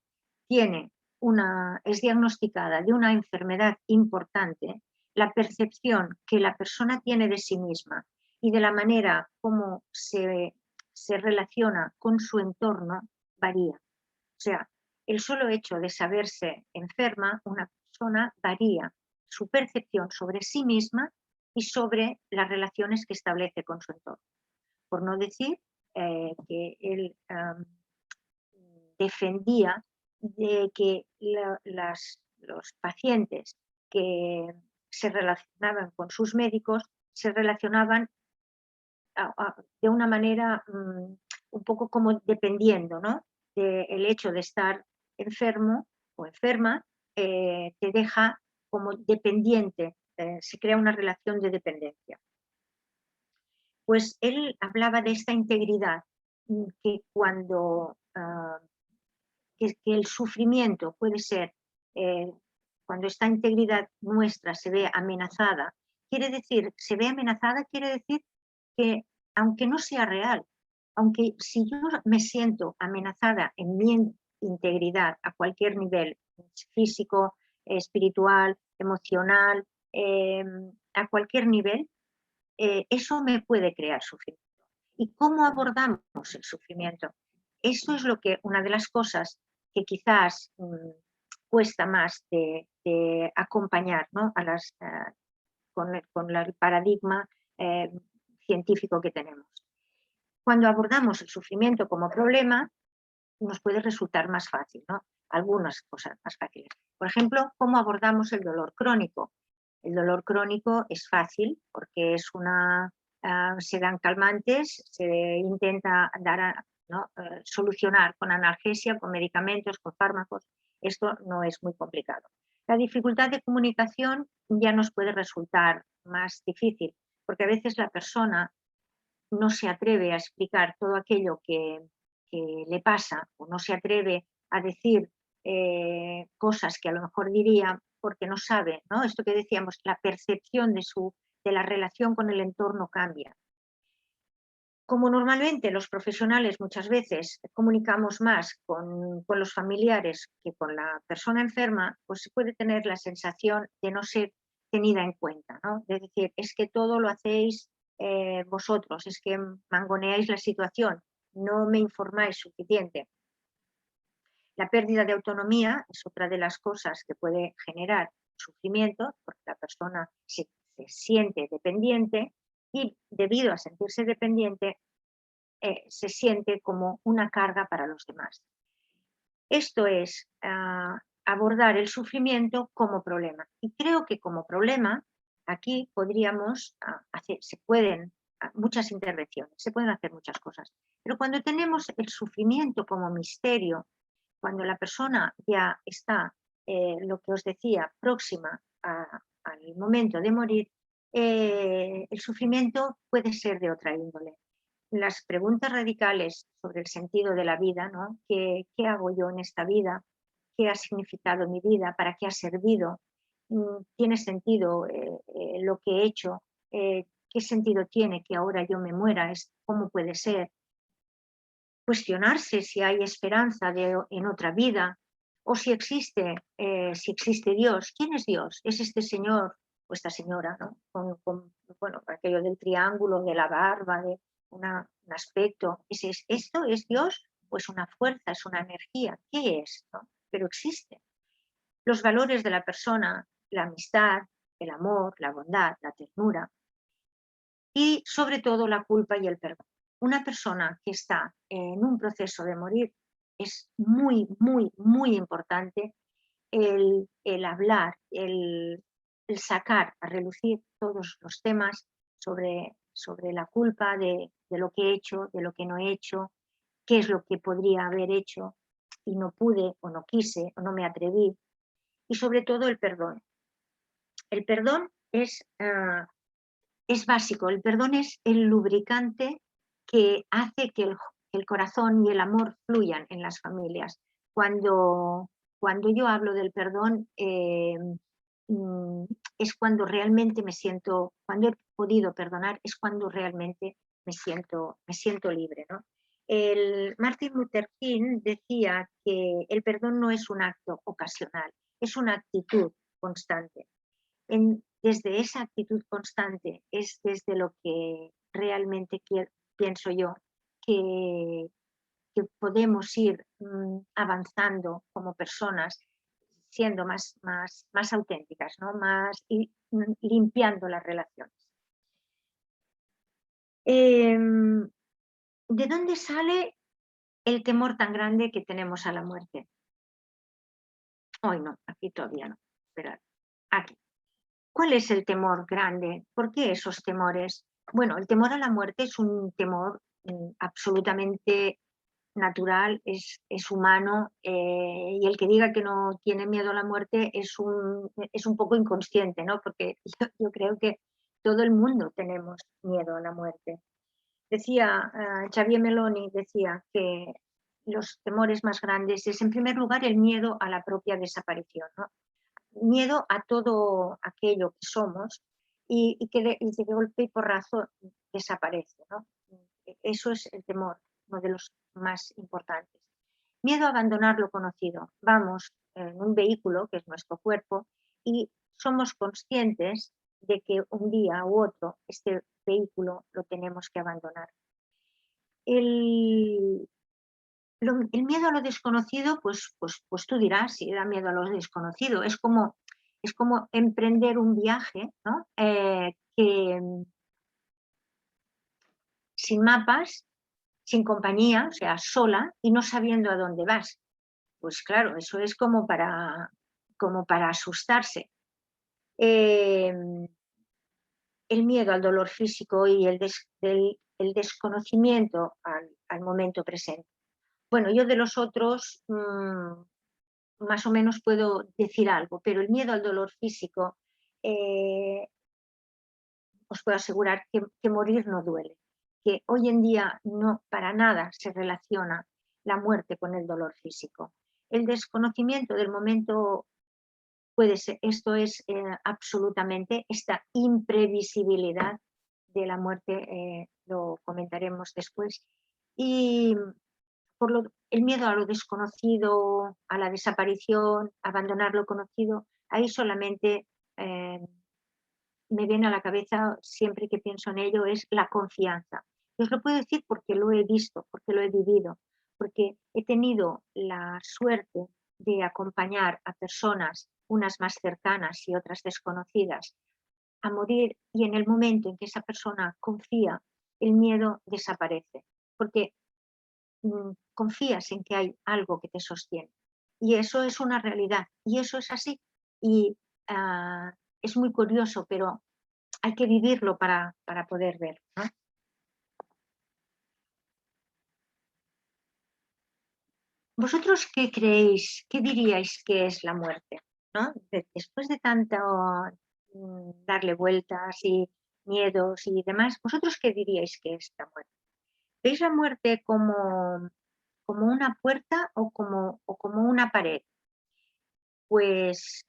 es diagnosticada de una enfermedad importante, la percepción que la persona tiene de sí misma y de la manera como se relaciona con su entorno varía. O sea, el solo hecho de saberse enferma, una persona varía su percepción sobre sí misma y sobre las relaciones que establece con su entorno. Por no decir que él defendía de que los pacientes que se relacionaban con sus médicos se relacionaban de una manera un poco como dependiendo, ¿no? El hecho de estar enfermo o enferma te deja como dependiente, se crea una relación de dependencia. Pues él hablaba de esta integridad, que cuando que el sufrimiento puede ser, cuando esta integridad nuestra se ve amenazada, se ve amenazada quiere decir que aunque no sea real, aunque si yo me siento amenazada en mi integridad a cualquier nivel, físico, espiritual, emocional, a cualquier nivel, eso me puede crear sufrimiento. ¿Y cómo abordamos el sufrimiento? Eso es una de las cosas que quizás cuesta más de acompañar, ¿no? Con el paradigma científico que tenemos. Cuando abordamos el sufrimiento como problema, nos puede resultar más fácil, ¿no? Algunas cosas más fáciles. Por ejemplo, ¿cómo abordamos el dolor crónico? El dolor crónico es fácil porque se dan calmantes, se intenta solucionar con analgesia, con medicamentos, con fármacos. Esto no es muy complicado. La dificultad de comunicación ya nos puede resultar más difícil, porque a veces la persona no se atreve a explicar todo aquello que le pasa, o no se atreve a decir cosas que a lo mejor diría porque no sabe, ¿no? Esto que decíamos, la percepción de la relación con el entorno cambia. Como normalmente los profesionales muchas veces comunicamos más con los familiares que con la persona enferma, pues se puede tener la sensación de no ser tenida en cuenta, ¿no? Es decir, es que todo lo hacéis vosotros, es que mangoneáis la situación, no me informáis suficiente. La pérdida de autonomía es otra de las cosas que puede generar sufrimiento, porque la persona se siente dependiente y debido a sentirse dependiente se siente como una carga para los demás. Esto es abordar el sufrimiento como problema. Y creo que como problema aquí podríamos se pueden muchas intervenciones, se pueden hacer muchas cosas. Pero cuando tenemos el sufrimiento como misterio, cuando la persona ya está, lo que os decía, próxima al momento de morir, el sufrimiento puede ser de otra índole. Las preguntas radicales sobre el sentido de la vida, ¿no? ¿Qué hago yo en esta vida? ¿Qué ha significado mi vida? ¿Para qué ha servido? ¿Tiene sentido lo que he hecho? ¿Qué sentido tiene que ahora yo me muera? ¿Cómo puede ser? Cuestionarse si hay esperanza en otra vida o si existe Dios. ¿Quién es Dios? ¿Es este señor o esta señora, ¿no? Bueno, aquello del triángulo, de la barba, de un aspecto. ¿Esto es Dios o es una fuerza, es una energía? ¿Qué es? ¿No? Pero existe. Los valores de la persona, la amistad, el amor, la bondad, la ternura y sobre todo la culpa y el perdón. Una persona que está en un proceso de morir es muy, muy, muy importante el hablar, el sacar a relucir todos los temas sobre la culpa de lo que he hecho, de lo que no he hecho, qué es lo que podría haber hecho y no pude o no quise o no me atreví. Y sobre todo el perdón. El perdón es básico, el perdón es el lubricante que hace que el corazón y el amor fluyan en las familias. Cuando yo hablo del perdón, es cuando realmente cuando he podido perdonar, es cuando realmente me siento libre, ¿no? Martin Luther King decía que el perdón no es un acto ocasional, es una actitud constante. Desde esa actitud constante es desde lo que realmente pienso yo que podemos ir avanzando como personas, siendo más auténticas, ¿no? Y limpiando las relaciones. ¿De dónde sale el temor tan grande que tenemos a la muerte? Hoy no, aquí todavía no. Esperad, aquí. ¿Cuál es el temor grande? ¿Por qué esos temores? Bueno, el temor a la muerte es un temor absolutamente natural, es humano, y el que diga que no tiene miedo a la muerte es un poco inconsciente, ¿no? Porque yo creo que todo el mundo tenemos miedo a la muerte. Decía, Xavier Meloni decía que los temores más grandes es, en primer lugar, el miedo a la propia desaparición, ¿no? Miedo a todo aquello que somos y que de golpe y porrazo desaparece, ¿no? Eso es el temor, uno de los más importantes. Miedo a abandonar lo conocido. Vamos en un vehículo, que es nuestro cuerpo, y somos conscientes de que un día u otro este vehículo lo tenemos que abandonar. El miedo a lo desconocido, pues tú dirás, si da miedo a lo desconocido, es como emprender un viaje, ¿no? Que sin mapas, sin compañía, o sea, sola y no sabiendo a dónde vas. Pues claro, eso es como para asustarse. El miedo al dolor físico y el desconocimiento al momento presente. Bueno, yo de los otros más o menos puedo decir algo, pero el miedo al dolor físico, os puedo asegurar que morir no duele, que hoy en día no para nada se relaciona la muerte con el dolor físico. El desconocimiento del momento puede ser, esto es absolutamente esta imprevisibilidad de la muerte, lo comentaremos después. Y el miedo a lo desconocido, a la desaparición, abandonar lo conocido, ahí solamente me viene a la cabeza, siempre que pienso en ello, es la confianza. Y os lo puedo decir porque lo he visto, porque lo he vivido, porque he tenido la suerte de acompañar a personas, unas más cercanas y otras desconocidas, a morir, y en el momento en que esa persona confía, el miedo desaparece, porque confías en que hay algo que te sostiene. Y eso es una realidad, y eso es así. Y es muy curioso, pero hay que vivirlo para poder ver, ¿no? ¿Vosotros qué creéis, qué diríais que es la muerte? ¿No? Después de tanto darle vueltas y miedos y demás, ¿vosotros qué diríais que es la muerte? ¿Veis la muerte como una puerta o como una pared? Pues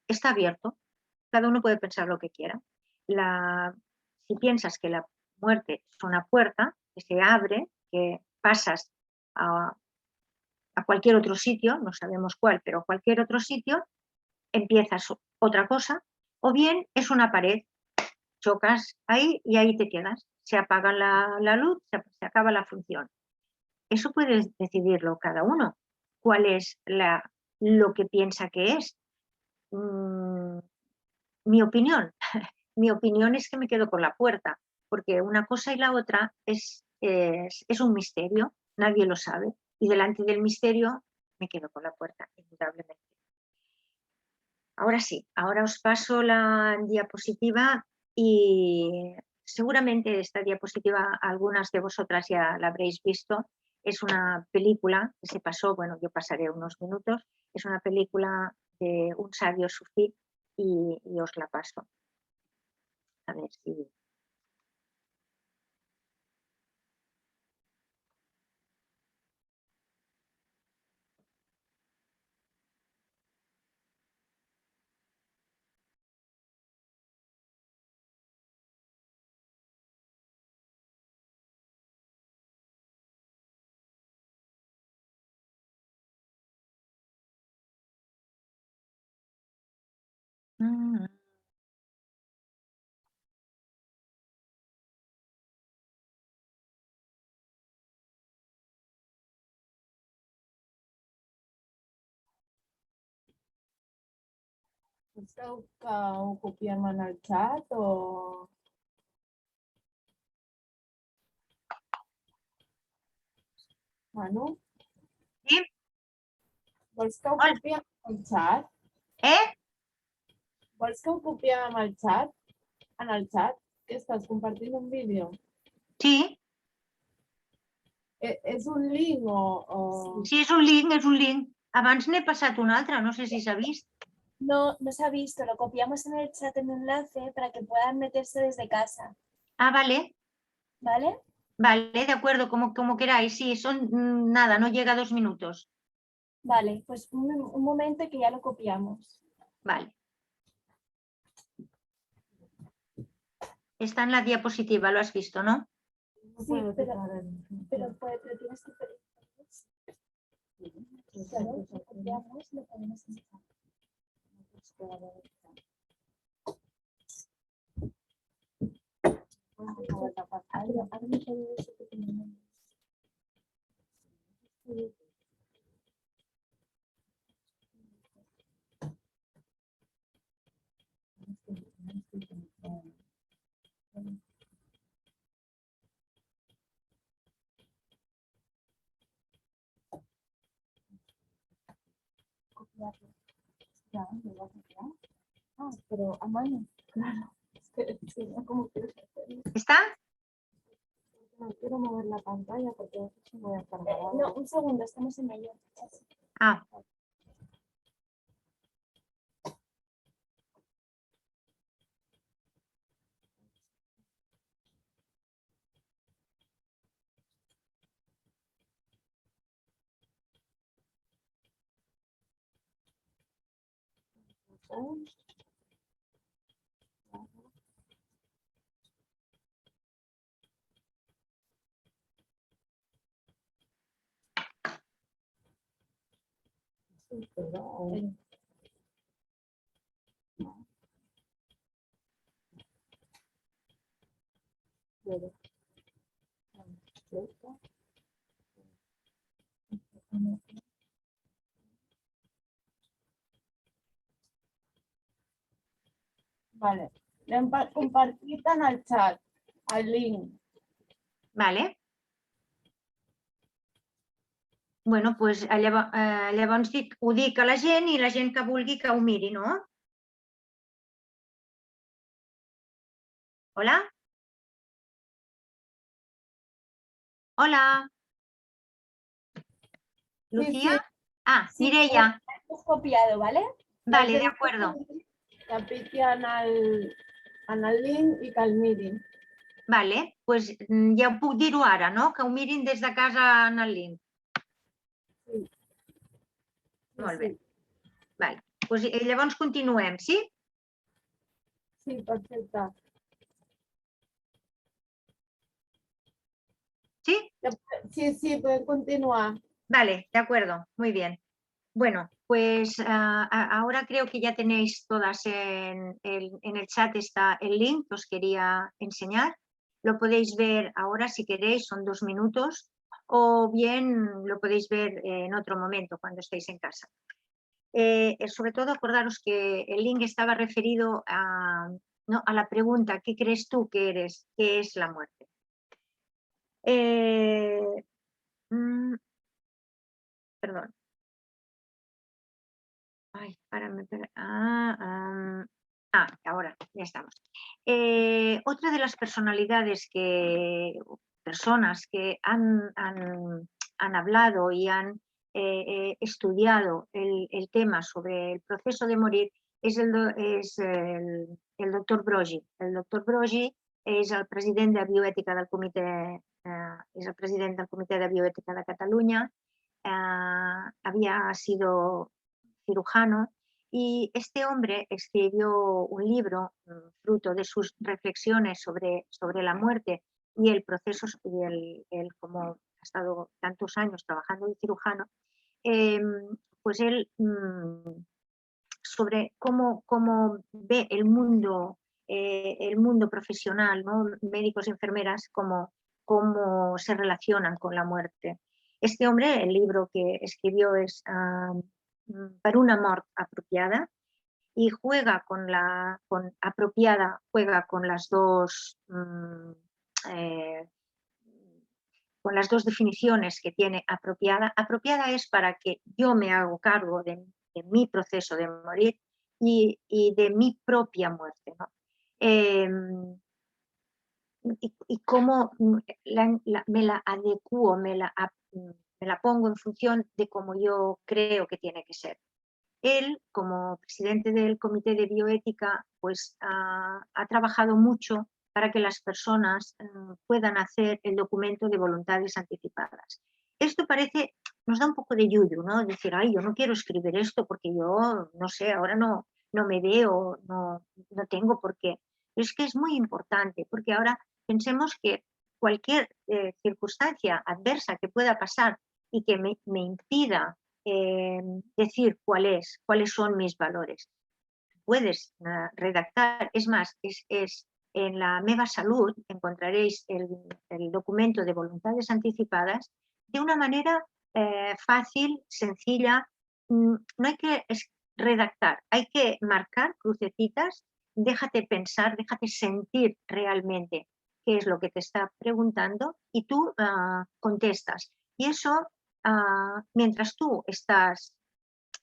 está abierto, cada uno puede pensar lo que quiera. Si piensas que la muerte es una puerta que se abre, que pasas a cualquier otro sitio, no sabemos cuál, pero cualquier otro sitio, empiezas otra cosa, o bien es una pared, chocas ahí y ahí te quedas. Se apaga la luz, se acaba la función. Eso puede decidirlo cada uno, cuál es lo que piensa que es. Mi opinión. Mi opinión es que me quedo con la puerta, porque una cosa y la otra es un misterio, nadie lo sabe, y delante del misterio me quedo con la puerta, indudablemente. Ahora sí, ahora os paso la diapositiva y seguramente esta diapositiva algunas de vosotras ya la habréis visto. Es una película que se pasó, bueno, yo pasaré unos minutos, es una película de un sabio sufí y os la paso. A ver si... ¿Esteu que ho copiem en el chat o...? Manu? ¿Sí? Vols que ho Hola. copiem en el chat? Vols que ho copiem en el chat? En el chat? Que estàs compartint un vídeo? Sí. És un link o...? Sí, és un link. Abans n'he passat un altre, no sé si s'ha vist. No, no se ha visto. Lo copiamos en el chat en enlace para que puedan meterse desde casa. Ah, vale. ¿Vale? Vale, de acuerdo, como queráis. Sí, son nada, no llega a 2 minutos. Vale, pues un momento que ya lo copiamos. Vale. Está en la diapositiva, lo has visto, ¿no? Sí, pero tienes que... Claro, lo copiamos y lo ponemos en el chat. Copiarlo. Ya, lo voy a copiar. Ah, pero a mano. Claro. Es que no como quiero hacerlo. ¿Está? No quiero mover la pantalla porque se voy a cargar. No, un segundo, estamos en ello. Ah, Sí, pero... Vale, l'hem compartit en el xat, el link. vale. Bueno, doncs llavors ho dic a la gent i la gent que vulgui que ho miri, no? Hola? Hola? ¿Lucía? Sí. Ah, Sí, Mireia. hemos copiado, ¿vale? Vale, de acuerdo. Que piqui en el link i que el mirin. Vale, doncs ja puc dir-ho ara, no? Que ho mirin des de casa en el link. Sí. Molt bé. Vale. Doncs llavors continuem, sí? Sí, perfecte. ¿Sí? Sí, pueden continuar. Vale, de acuerdo, muy bien. Bueno, pues ahora creo que ya tenéis todas en el chat está el link que os quería enseñar. Lo podéis ver ahora si queréis, son 2 minutos, o bien lo podéis ver en otro momento cuando estéis en casa. Sobre todo acordaros que el link estaba referido a la pregunta, ¿qué crees tú que eres? ¿Qué es la muerte? Perdón. Ay, párame. Ahora, ya estamos. Otra de las personas que han hablado y han estudiado el tema sobre el proceso de morir es el doctor Brogi. El doctor Brogi és el president de bioètica del Comitè, de Bioètica de Catalunya. Había sido cirujano y este hombre escribió un libro fruto de sus reflexiones sobre la muerte y el proceso, y él como ha estado tantos años trabajando de cirujano, pues él sobre cómo ve el mundo profesional, ¿no? Médicos y enfermeras, cómo se relacionan con la muerte. Este hombre, el libro que escribió es Per una mort apropiada, y juega con las dos con las dos definiciones que tiene apropiada. Apropiada es para que yo me hago cargo de mi proceso de morir y de mi propia muerte, ¿no? Y cómo me la adecuo, me la pongo en función de cómo yo creo que tiene que ser. Él, como presidente del Comité de Bioética, pues ha trabajado mucho para que las personas puedan hacer el documento de voluntades anticipadas. Esto nos da un poco de yuyu, ¿no? Decir, ay, yo no quiero escribir esto porque yo, no sé, ahora no me veo, no tengo por qué. Pero es que es muy importante, porque ahora pensemos que cualquier circunstancia adversa que pueda pasar y que me impida decir cuáles son mis valores. Puedes redactar, es más, en la Meva Salud encontraréis el documento de voluntades anticipadas de una manera fácil, sencilla. No hay que redactar, hay que marcar crucecitas, déjate pensar, déjate sentir realmente qué es lo que te está preguntando y tú contestas. Y eso, mientras tú estás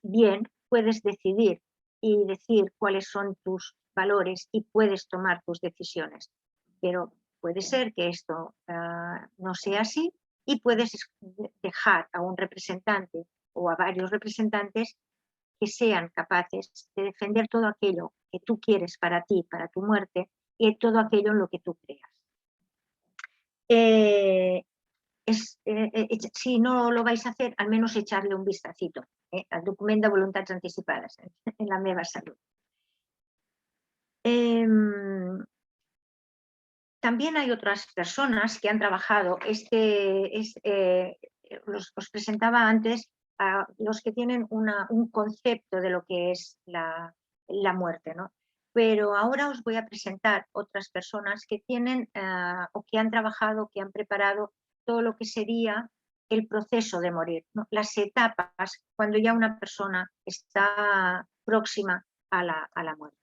bien, puedes decidir y decir cuáles son tus valores y puedes tomar tus decisiones. Pero puede ser que esto no sea así y puedes dejar a un representante o a varios representantes que sean capaces de defender todo aquello que tú quieres para ti, para tu muerte, y todo aquello en lo que tú creas. Si no lo vais a hacer, al menos echarle un vistacito al documento de voluntades anticipadas en la Meva Salud. También hay otras personas que han trabajado, os presentaba antes a los que tienen un concepto de lo que es la muerte, ¿no? Pero ahora os voy a presentar otras personas que tienen o que han trabajado, que han preparado todo lo que sería el proceso de morir, ¿no? Las etapas cuando ya una persona está próxima a la muerte.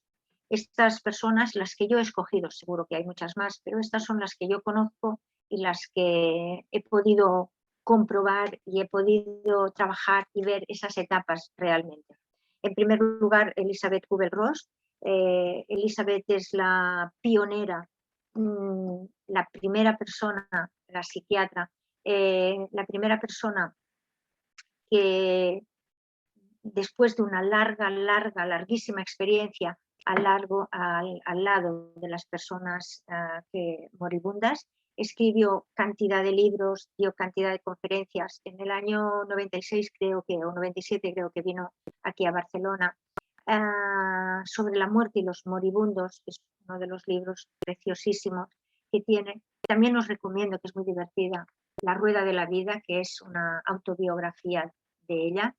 Estas personas, las que yo he escogido, seguro que hay muchas más, pero estas son las que yo conozco y las que he podido comprobar y he podido trabajar y ver esas etapas realmente. En primer lugar, Elizabeth Kubler-Ross. Elizabeth es la pionera, la primera persona, la psiquiatra, la primera persona que después de una larguísima experiencia al lado de las personas moribundas, escribió cantidad de libros, dio cantidad de conferencias. En el año 96 o 97 creo que vino aquí a Barcelona sobre la muerte y los moribundos, es uno de los libros preciosísimos que tiene. También os recomiendo, que es muy divertida, La Rueda de la Vida, que es una autobiografía de ella.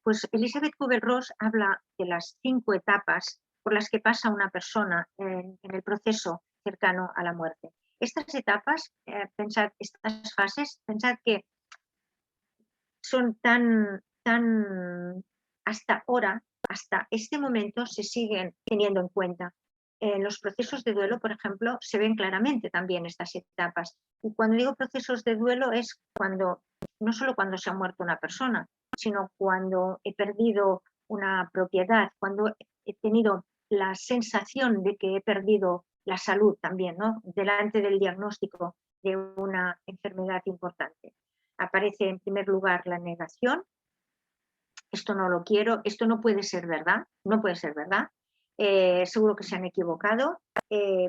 Pues Elizabeth Kubler-Ross habla de las 5 etapas por las que pasa una persona en el proceso cercano a la muerte. Estas etapas, estas fases, pensad que son tan hasta ahora, hasta este momento, se siguen teniendo en cuenta. En los procesos de duelo, por ejemplo, se ven claramente también estas etapas. Y cuando digo procesos de duelo es no solo cuando se ha muerto una persona, sino cuando he perdido una propiedad, cuando he tenido la sensación de que he perdido la salud también, ¿no? Delante del diagnóstico de una enfermedad importante. Aparece en primer lugar la negación. Esto no lo quiero, esto no puede ser verdad, no puede ser verdad. Seguro que se han equivocado.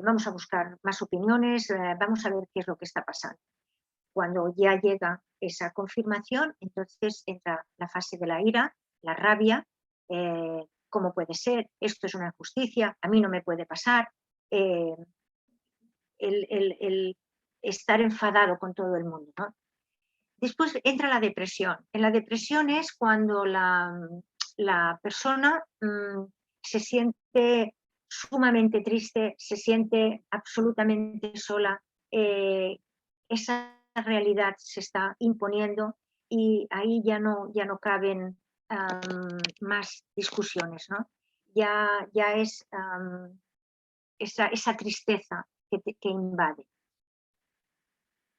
Vamos a buscar más opiniones, vamos a ver qué es lo que está pasando. Cuando ya llega esa confirmación, entonces entra la fase de la ira, la rabia. ¿Cómo puede ser? Esto es una injusticia, a mí no me puede pasar. El estar enfadado con todo el mundo, ¿no? Después entra la depresión. En la depresión es cuando la persona se siente sumamente triste, se siente absolutamente sola. Esa realidad se está imponiendo y ahí ya no caben más discusiones, ¿no? Ya es esa tristeza que invade.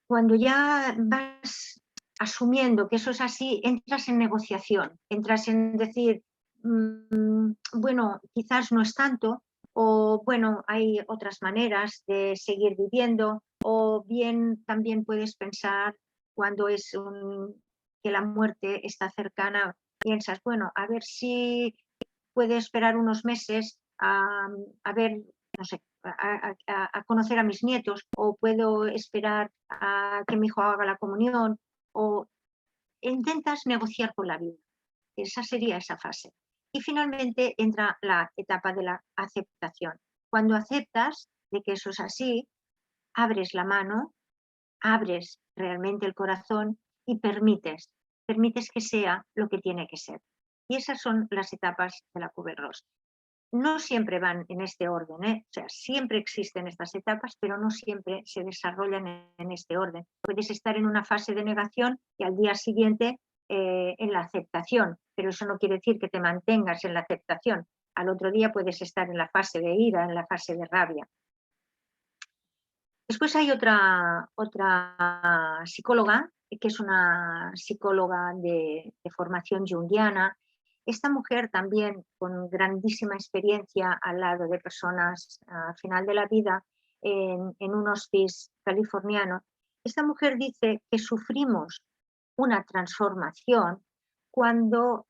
Cuando ya vas asumiendo que eso es así, entras en negociación, entras en decir, bueno, quizás no es tanto, o bueno, hay otras maneras de seguir viviendo, o bien también puedes pensar cuando es que la muerte está cercana, piensas, bueno, a ver si puede esperar unos meses a ver, no sé, a conocer a mis nietos, o puedo esperar a que mi hijo haga la comunión, o intentas negociar con la vida. Esa sería esa fase. Y finalmente entra la etapa de la aceptación. Cuando aceptas de que eso es así, abres la mano, abres realmente el corazón y permites permites que sea lo que tiene que ser. Y esas son las etapas de la Kubler-Ross. No siempre van en este orden, ¿eh? O sea, siempre existen estas etapas, pero no siempre se desarrollan en este orden. Puedes estar en una fase de negación y al día siguiente en la aceptación, pero eso no quiere decir que te mantengas en la aceptación. Al otro día puedes estar en la fase de ira, en la fase de rabia. Después hay otra psicóloga, que es una psicóloga de formación junguiana. Esta mujer también con grandísima experiencia al lado de personas al final de la vida en un hospice californiano. Esta mujer dice que sufrimos una transformación cuando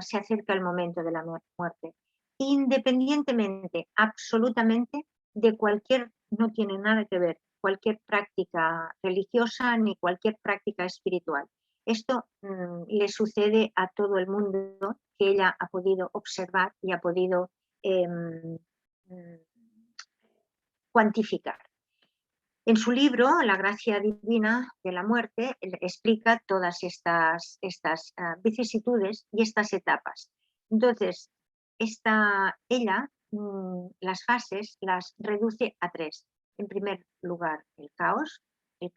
se acerca el momento de la muerte, independientemente, absolutamente, de cualquier, no tiene nada que ver, cualquier práctica religiosa ni cualquier práctica espiritual. Esto le sucede a todo el mundo que ella ha podido observar y ha podido cuantificar. En su libro, La gracia divina de la muerte, explica todas estas vicisitudes y estas etapas. Entonces, ella las fases las reduce a 3. En primer lugar, el caos. El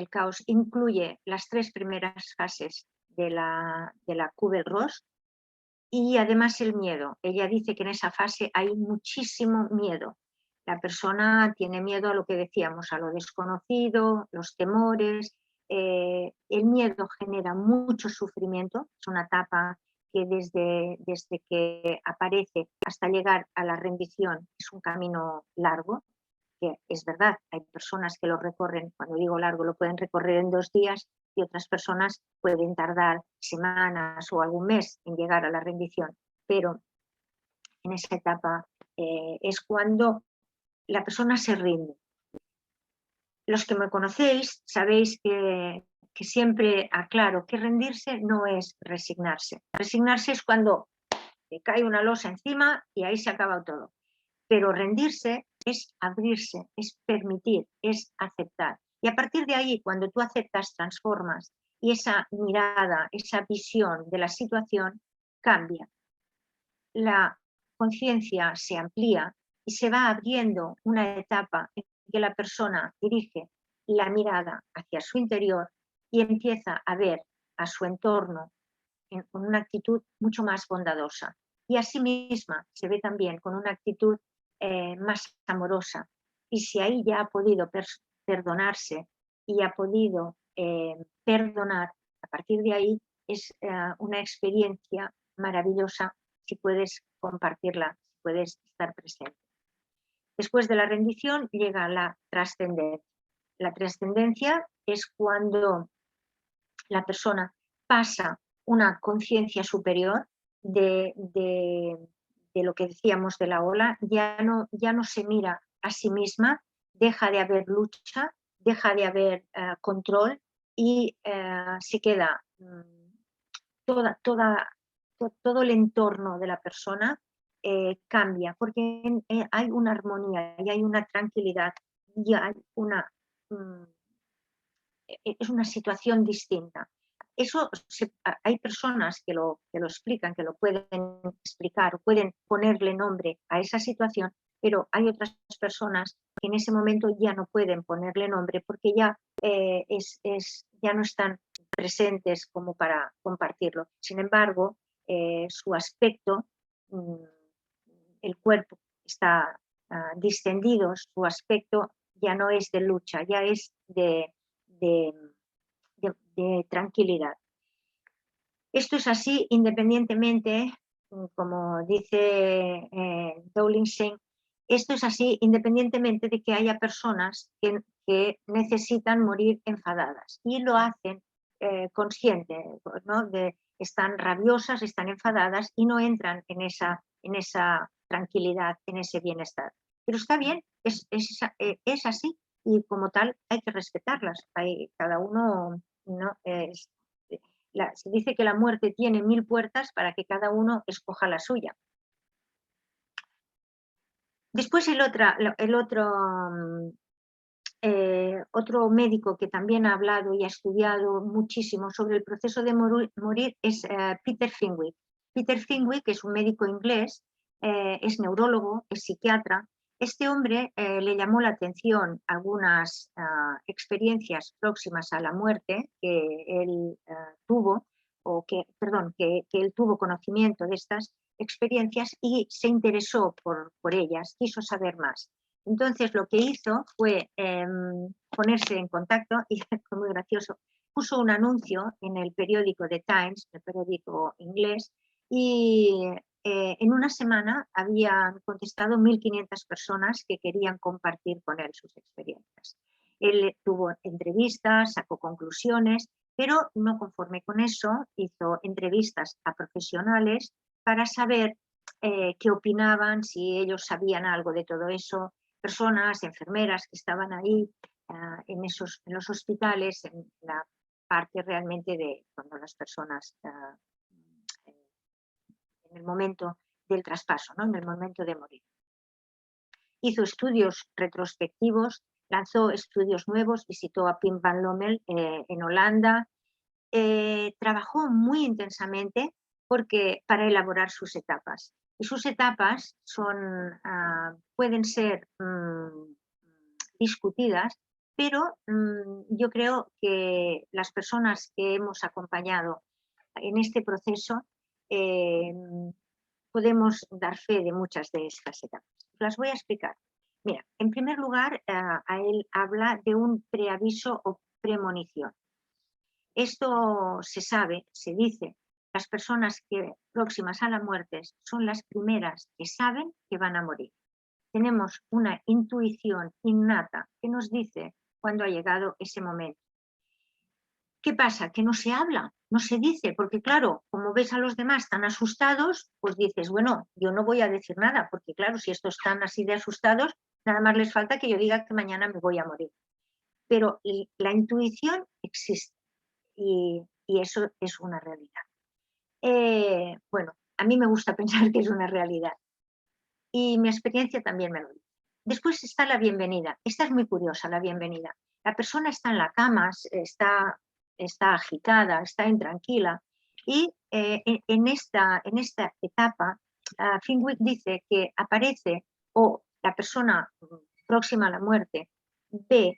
caos incluye las 3 primeras fases de la Kubler-Ross y además el miedo. Ella dice que en esa fase hay muchísimo miedo. La persona tiene miedo a lo que decíamos, a lo desconocido, los temores. El miedo genera mucho sufrimiento. Es una etapa que desde que aparece hasta llegar a la rendición es un camino largo, que es verdad, hay personas que lo recorren, cuando digo largo, lo pueden recorrer en 2 días y otras personas pueden tardar semanas o algún mes en llegar a la rendición. Pero en esa etapa es cuando la persona se rinde. Los que me conocéis sabéis que siempre aclaro que rendirse no es resignarse. Resignarse es cuando te cae una losa encima y ahí se acaba todo. Pero rendirse es abrirse, es permitir, es aceptar. Y a partir de ahí, cuando tú aceptas, transformas y esa mirada, esa visión de la situación cambia. La conciencia se amplía y se va abriendo una etapa en que la persona dirige la mirada hacia su interior y empieza a ver a su entorno con una actitud mucho más bondadosa. Y a sí misma se ve también con una actitud más amorosa. Y si ahí ya ha podido perdonarse y ha podido perdonar, a partir de ahí es una experiencia maravillosa si puedes compartirla, si puedes estar presente. Después de la rendición llega la trascendencia. La trascendencia es cuando la persona pasa una conciencia superior de lo que decíamos de la ola, ya no se mira a sí misma, deja de haber lucha, deja de haber control y se queda todo el entorno de la persona cambia, porque hay una armonía y hay una tranquilidad y hay es una situación distinta. Eso hay personas que lo explican, que lo pueden explicar, pueden ponerle nombre a esa situación, pero hay otras personas que en ese momento ya no pueden ponerle nombre porque ya, ya no están presentes como para compartirlo. Sin embargo, su aspecto, el cuerpo está distendido, su aspecto ya no es de lucha, ya es de tranquilidad. Esto es así independientemente, como dice Dowling Singh, esto es así independientemente de que haya personas que necesitan morir enfadadas y lo hacen consciente, ¿no? Están rabiosas, están enfadadas y no entran en esa tranquilidad, en ese bienestar. Pero está bien, es así y como tal hay que respetarlas. Cada uno no se dice que la muerte tiene 1000 puertas para que cada uno escoja la suya. Después el otro otro médico que también ha hablado y ha estudiado muchísimo sobre el proceso de morir es Peter Fenwick. Peter Fenwick es un médico inglés, es neurólogo, es psiquiatra. Este hombre le llamó la atención algunas experiencias próximas a la muerte que él tuvo, o que él tuvo conocimiento de estas experiencias y se interesó por ellas, quiso saber más. Entonces lo que hizo fue ponerse en contacto y fue muy gracioso. Puso un anuncio en el periódico The Times, el periódico inglés, y en una semana habían contestado 1.500 personas que querían compartir con él sus experiencias. Él tuvo entrevistas, sacó conclusiones, pero no conforme con eso, hizo entrevistas a profesionales para saber qué opinaban, si ellos sabían algo de todo eso, personas, enfermeras que estaban ahí en los hospitales, en la parte realmente de cuando las personas, en el momento del traspaso, ¿no? En el momento de morir. Hizo estudios retrospectivos, lanzó estudios nuevos, visitó a Pim van Lommel en Holanda, trabajó muy intensamente para elaborar sus etapas. Y sus etapas pueden ser discutidas, pero yo creo que las personas que hemos acompañado en este proceso podemos dar fe de muchas de estas etapas. Las voy a explicar. Mira, en primer lugar, a él habla de un preaviso o premonición. Esto se sabe, se dice, las personas próximas a la muerte son las primeras que saben que van a morir. Tenemos una intuición innata que nos dice cuando ha llegado ese momento. ¿Qué pasa? Que no se habla, no se dice, porque claro, como ves a los demás tan asustados, pues dices, bueno, yo no voy a decir nada, porque claro, si estos están así de asustados, nada más les falta que yo diga que mañana me voy a morir. Pero la intuición existe y eso es una realidad. Bueno, a mí me gusta pensar que es una realidad y mi experiencia también me lo dice. Después está la bienvenida. Esta es muy curiosa, la bienvenida. La persona está en la cama, está agitada, está intranquila y en esta etapa Fenwick dice que aparece o la persona próxima a la muerte ve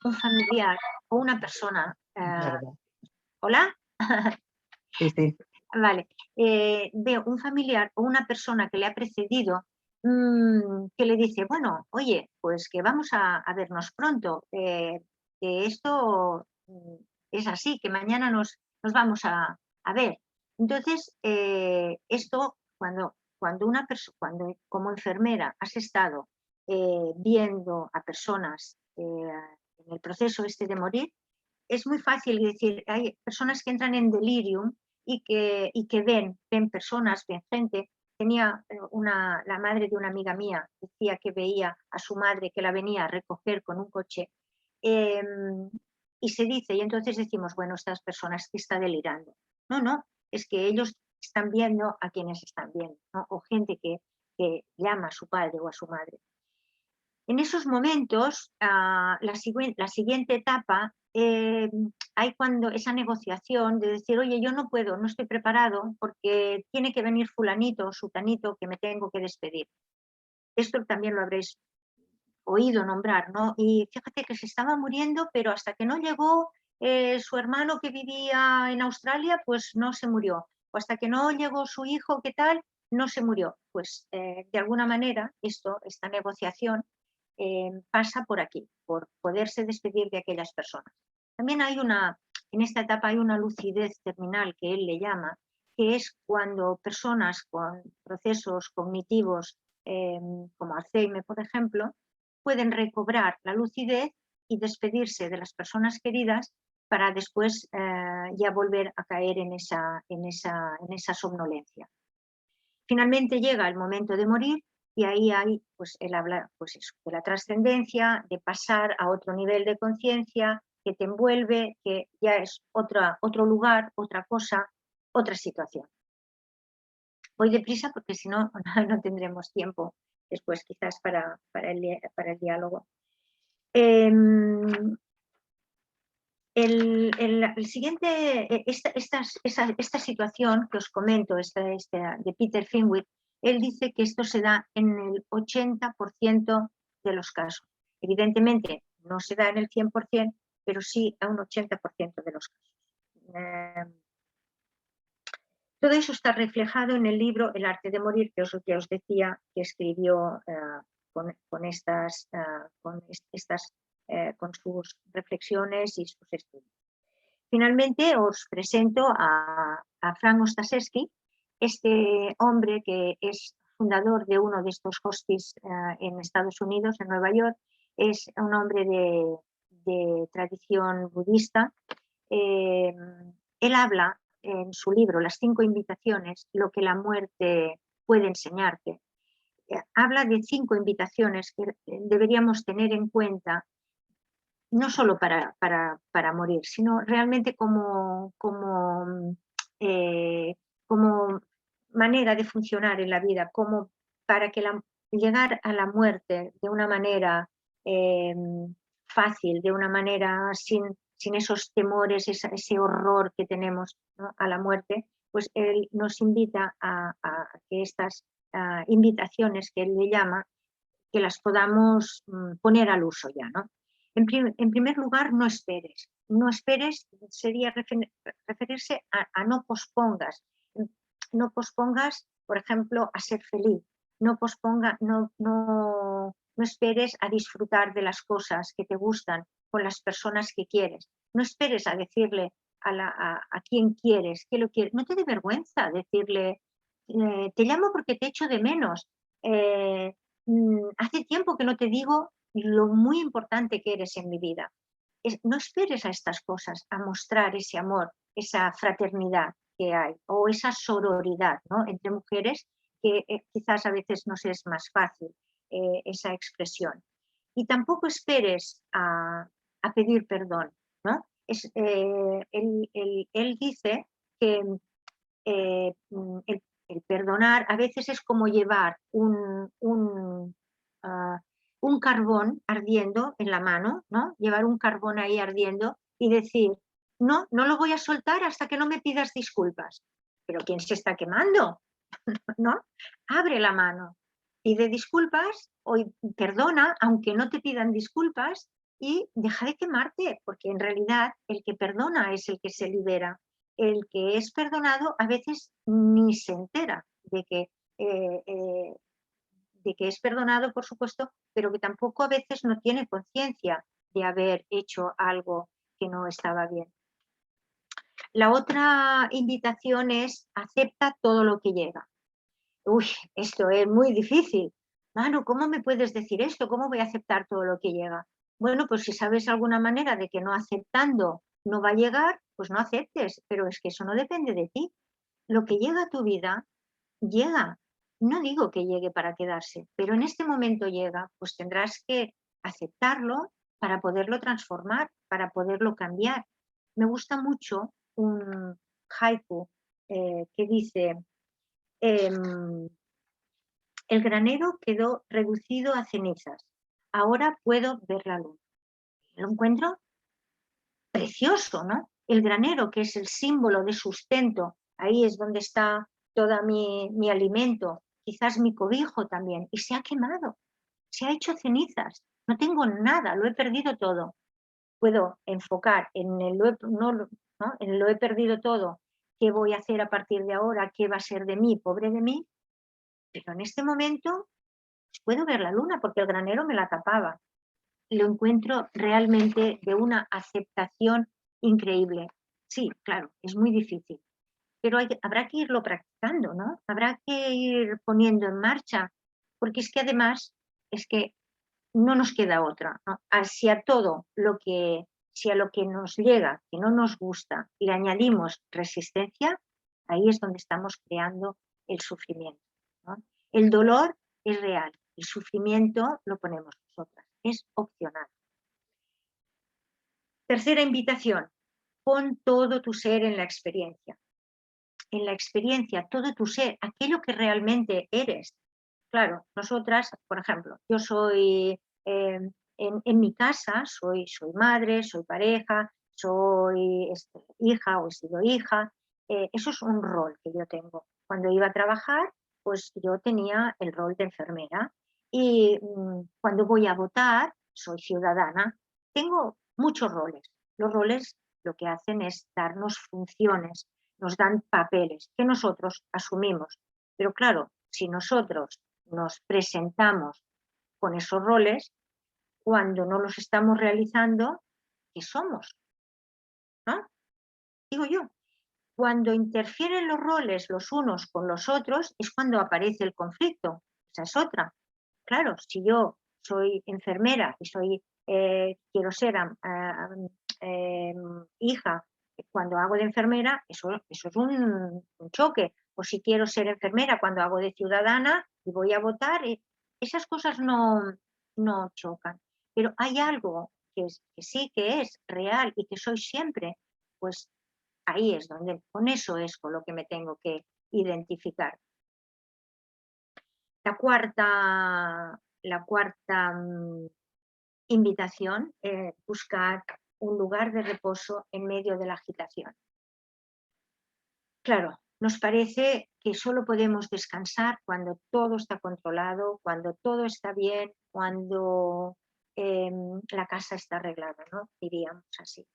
un familiar o una persona. ¿Hola? Sí, sí. Vale. Ve un familiar o una persona que le ha precedido que le dice, bueno, oye, pues que vamos a vernos pronto, que esto es así, que mañana nos vamos a ver. Entonces, esto cuando como enfermera has estado viendo a personas en el proceso este de morir, es muy fácil decir, hay personas que entran en delirium y que ven personas, ven gente. Tenía la madre de una amiga mía, decía que veía a su madre que la venía a recoger con un coche y se dice, y entonces decimos, bueno, estas personas que está delirando. No, es que ellos están viendo a quienes están viendo, ¿no? O gente que llama a su padre o a su madre. En esos momentos, la siguiente etapa, hay cuando esa negociación de decir, oye, yo no puedo, no estoy preparado porque tiene que venir fulanito o sutanito que me tengo que despedir. Esto también lo habréis oído nombrar, ¿no? Y fíjate que se estaba muriendo, pero hasta que no llegó su hermano que vivía en Australia, pues no se murió. O hasta que no llegó su hijo, ¿qué tal? No se murió. Pues de alguna manera esta negociación pasa por aquí, por poderse despedir de aquellas personas. También en esta etapa hay una lucidez terminal que él le llama, que es cuando personas con procesos cognitivos como Alzheimer, por ejemplo, pueden recobrar la lucidez y despedirse de las personas queridas para después ya volver a caer en esa somnolencia. Finalmente llega el momento de morir y ahí él habla pues eso, de la trascendencia, de pasar a otro nivel de conciencia que te envuelve, que ya es otro lugar, otra cosa, otra situación. Voy deprisa porque si no, no tendremos tiempo después quizás para el diálogo. Em, el siguiente, esta situación que os comento, de Peter Finwick, él dice que esto se da en el 80% de los casos. Evidentemente no se da en el 100%, pero sí a un 80% de los casos. Todo eso está reflejado en el libro El arte de morir, que os decía que escribió con sus reflexiones y sus estudios. Finalmente os presento a Frank Ostaseski, este hombre que es fundador de uno de estos hospices en Estados Unidos, en Nueva York. Es un hombre de tradición budista. Él habla en su libro Las 5 invitaciones, lo que la muerte puede enseñarte. Habla de 5 invitaciones que deberíamos tener en cuenta, no solo para morir, sino realmente como manera de funcionar en la vida, como para que llegar a la muerte de una manera fácil, de una manera sin esos temores, ese horror que tenemos, ¿no?, a la muerte, pues él nos invita a que estas invitaciones que él le llama, que las podamos poner al uso ya, ¿no? En primer lugar, no esperes. No esperes sería referirse a no pospongas. No pospongas, por ejemplo, a ser feliz. No esperes a disfrutar de las cosas que te gustan con las personas que quieres. No esperes a decirle a quien quieres que lo quieres. No te dé vergüenza decirle, te llamo porque te echo de menos. Hace tiempo que no te digo lo muy importante que eres en mi vida. No esperes a estas cosas, a mostrar ese amor, esa fraternidad que hay, o esa sororidad, ¿no?, entre mujeres, que quizás a veces nos es más fácil esa expresión. Y tampoco esperes a pedir perdón, ¿no? Él dice que el perdonar a veces es como llevar un carbón ardiendo en la mano, ¿no? Llevar un carbón ahí ardiendo y decir, no, no lo voy a soltar hasta que no me pidas disculpas. Pero ¿quién se está quemando? ¿No? Abre la mano, pide disculpas o perdona, aunque no te pidan disculpas, y deja de quemarte, porque en realidad el que perdona es el que se libera. El que es perdonado a veces ni se entera eh, eh, de que es perdonado, por supuesto, pero que tampoco a veces no tiene conciencia de haber hecho algo que no estaba bien. La otra invitación es acepta todo lo que llega. Uy, esto es muy difícil. Manu, ¿cómo me puedes decir esto? ¿Cómo voy a aceptar todo lo que llega? Bueno, pues si sabes alguna manera de que no aceptando no va a llegar, pues no aceptes, pero es que eso no depende de ti. Lo que llega a tu vida, llega. No digo que llegue para quedarse, pero en este momento llega, pues tendrás que aceptarlo para poderlo transformar, para poderlo cambiar. Me gusta mucho un haiku que dice, el granero quedó reducido a cenizas. Ahora puedo ver la luz. Lo encuentro precioso, ¿no? El granero, que es el símbolo de sustento, ahí es donde está todo mi alimento, quizás mi cobijo también, y se ha quemado, se ha hecho cenizas. No tengo nada, lo he perdido todo. Puedo enfocar en en lo he perdido todo, qué voy a hacer a partir de ahora, qué va a ser de mí, pobre de mí, pero en este momento puedo ver la luna porque el granero me la tapaba. Lo encuentro realmente de una aceptación increíble. Sí, claro, es muy difícil, pero habrá que irlo practicando, ¿no? Habrá que ir poniendo en marcha, porque es que además es que no nos queda otra, ¿no? Si a lo que nos llega, que no nos gusta, le añadimos resistencia, ahí es donde estamos creando el sufrimiento, ¿no? El dolor es real, el sufrimiento lo ponemos nosotras, es opcional. Tercera invitación, pon todo tu ser en la experiencia. En la experiencia, todo tu ser, aquello que realmente eres. Claro, nosotras, por ejemplo, yo soy En mi casa soy madre, soy pareja, soy hija o he sido hija. Eso es un rol que yo tengo. Cuando iba a trabajar, pues yo tenía el rol de enfermera. Y cuando voy a votar, soy ciudadana. Tengo muchos roles. Los roles lo que hacen es darnos funciones, nos dan papeles que nosotros asumimos. Pero claro, si nosotros nos presentamos con esos roles, cuando no los estamos realizando, ¿qué somos? ¿No? Digo yo. Cuando interfieren los roles los unos con los otros es cuando aparece el conflicto. Esa es otra. Claro, si yo soy enfermera y quiero ser hija cuando hago de enfermera, eso es un choque. O si quiero ser enfermera cuando hago de ciudadana y voy a votar, esas cosas no chocan. Pero hay algo que sí que es real y que soy siempre, pues ahí es donde, con eso es con lo que me tengo que identificar. La cuarta invitación es buscar un lugar de reposo en medio de la agitación. Claro, nos parece que solo podemos descansar cuando todo está controlado, cuando todo está bien, cuando la casa está arreglada, ¿no? Diríamos así.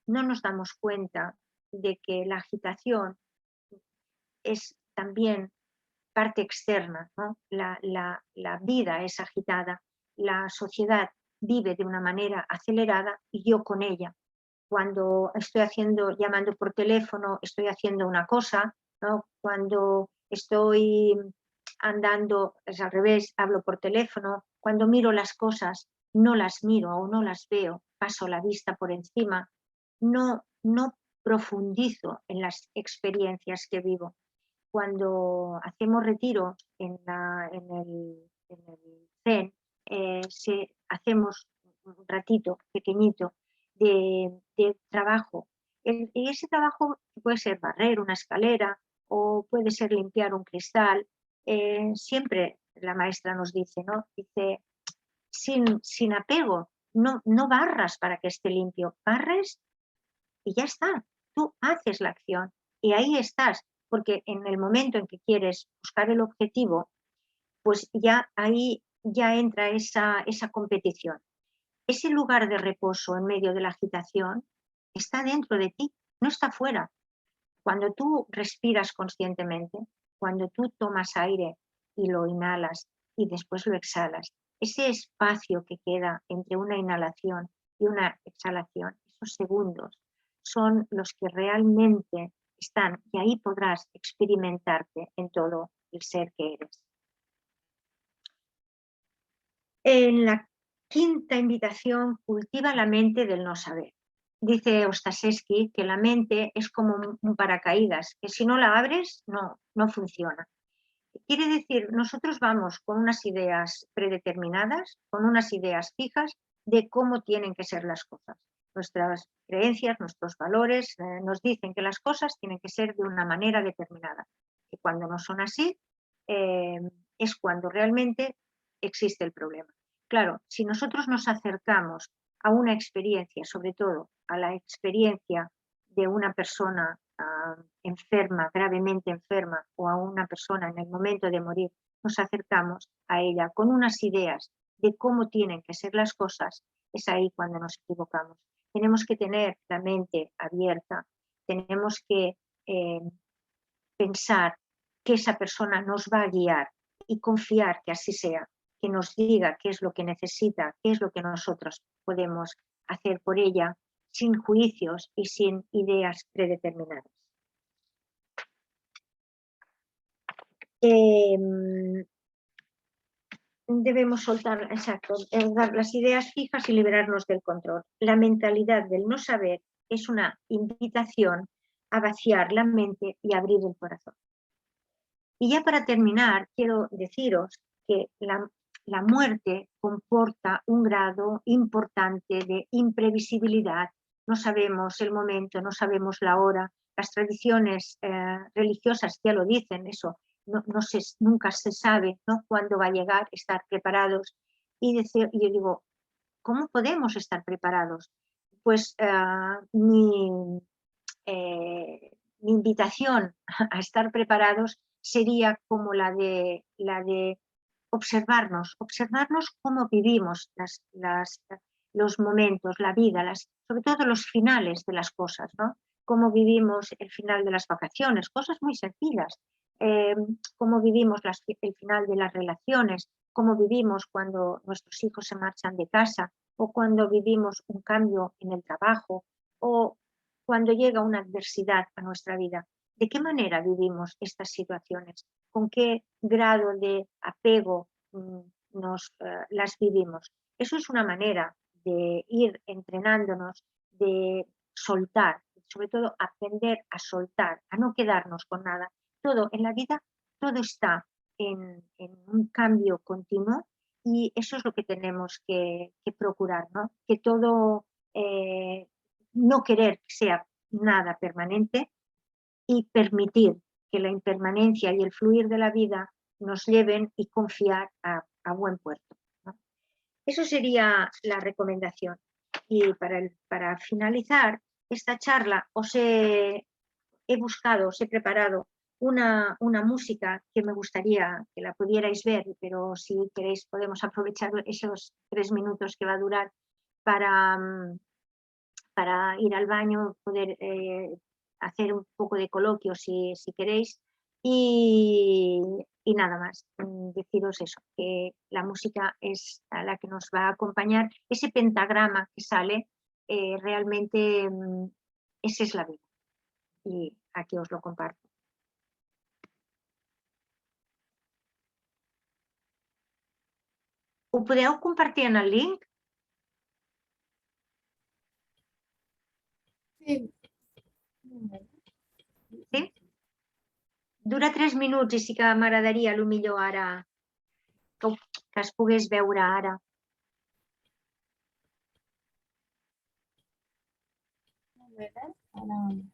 No nos damos cuenta de que la agitación es también parte externa, ¿no? La vida es agitada, la sociedad vive de una manera acelerada y yo con ella. Cuando estoy llamando por teléfono, estoy haciendo una cosa, ¿no? Cuando estoy andando, es al revés, hablo por teléfono. Cuando miro las cosas, no las miro o no las veo, paso la vista por encima, no profundizo en las experiencias que vivo. Cuando hacemos retiro en el Zen, hacemos un ratito pequeñito de trabajo. Y ese trabajo puede ser barrer una escalera o puede ser limpiar un cristal. Siempre la maestra nos dice, ¿no? Dice, sin apego, no barras para que esté limpio, barres y ya está. Tú haces la acción y ahí estás, porque en el momento en que quieres buscar el objetivo, pues ya ahí ya entra esa competición. Ese lugar de reposo en medio de la agitación está dentro de ti, no está fuera. Cuando tú respiras conscientemente, cuando tú tomas aire y lo inhalas y después lo exhalas, ese espacio que queda entre una inhalación y una exhalación, esos segundos, son los que realmente están y ahí podrás experimentarte en todo el ser que eres. En la quinta invitación, cultiva la mente del no saber. Dice Ostashevsky que la mente es como un paracaídas, que si no la abres no funciona. Quiere decir, nosotros vamos con unas ideas predeterminadas, con unas ideas fijas de cómo tienen que ser las cosas. Nuestras creencias, nuestros valores nos dicen que las cosas tienen que ser de una manera determinada. Y cuando no son así, es cuando realmente existe el problema. Claro, si nosotros nos acercamos a una experiencia, sobre todo a la experiencia de una persona enferma, gravemente enferma, o a una persona en el momento de morir, nos acercamos a ella con unas ideas de cómo tienen que ser las cosas, es ahí cuando nos equivocamos. Tenemos que tener la mente abierta, tenemos que pensar que esa persona nos va a guiar y confiar que así sea, que nos diga qué es lo que necesita, qué es lo que nosotros podemos hacer por ella, sin juicios y sin ideas predeterminadas. Debemos soltar, exacto, dar las ideas fijas y liberarnos del control. La mentalidad del no saber es una invitación a vaciar la mente y abrir el corazón. Y ya para terminar, quiero deciros que la muerte comporta un grado importante de imprevisibilidad. No sabemos el momento, no sabemos la hora. Las tradiciones religiosas ya lo dicen, eso, nunca se sabe, ¿no?, cuándo va a llegar, estar preparados. Y yo digo, ¿cómo podemos estar preparados? Pues mi invitación a estar preparados sería como la de observarnos cómo vivimos los momentos, la vida, sobre todo los finales de las cosas, ¿no? Cómo vivimos el final de las vacaciones, cosas muy sencillas, cómo vivimos el final de las relaciones, cómo vivimos cuando nuestros hijos se marchan de casa o cuando vivimos un cambio en el trabajo o cuando llega una adversidad a nuestra vida. ¿De qué manera vivimos estas situaciones? ¿Con qué grado de apego las vivimos? Eso es una manera de ir entrenándonos, de soltar, sobre todo aprender a soltar, a no quedarnos con nada. Todo en la vida, todo está en un cambio continuo y eso es lo que tenemos que procurar, ¿no? Que todo, no querer que sea nada permanente y permitir que la impermanencia y el fluir de la vida nos lleven y confiar a buen puerto, ¿no? Eso sería la recomendación. Y para finalizar esta charla os he preparado una música que me gustaría que la pudierais ver, pero si queréis podemos aprovechar esos 3 minutos que va a durar para ir al baño, poder hacer un poco de coloquio si queréis. Y nada más, deciros eso, que la música es a la que nos va a acompañar. Ese pentagrama que sale, realmente esa es la vida. Y aquí os lo comparto. Ho podeu compartir en el link? Sí. Sí? Dura 3 minuts i sí que m'agradaria potser ara que es pogués veure ara. A ver, ahora.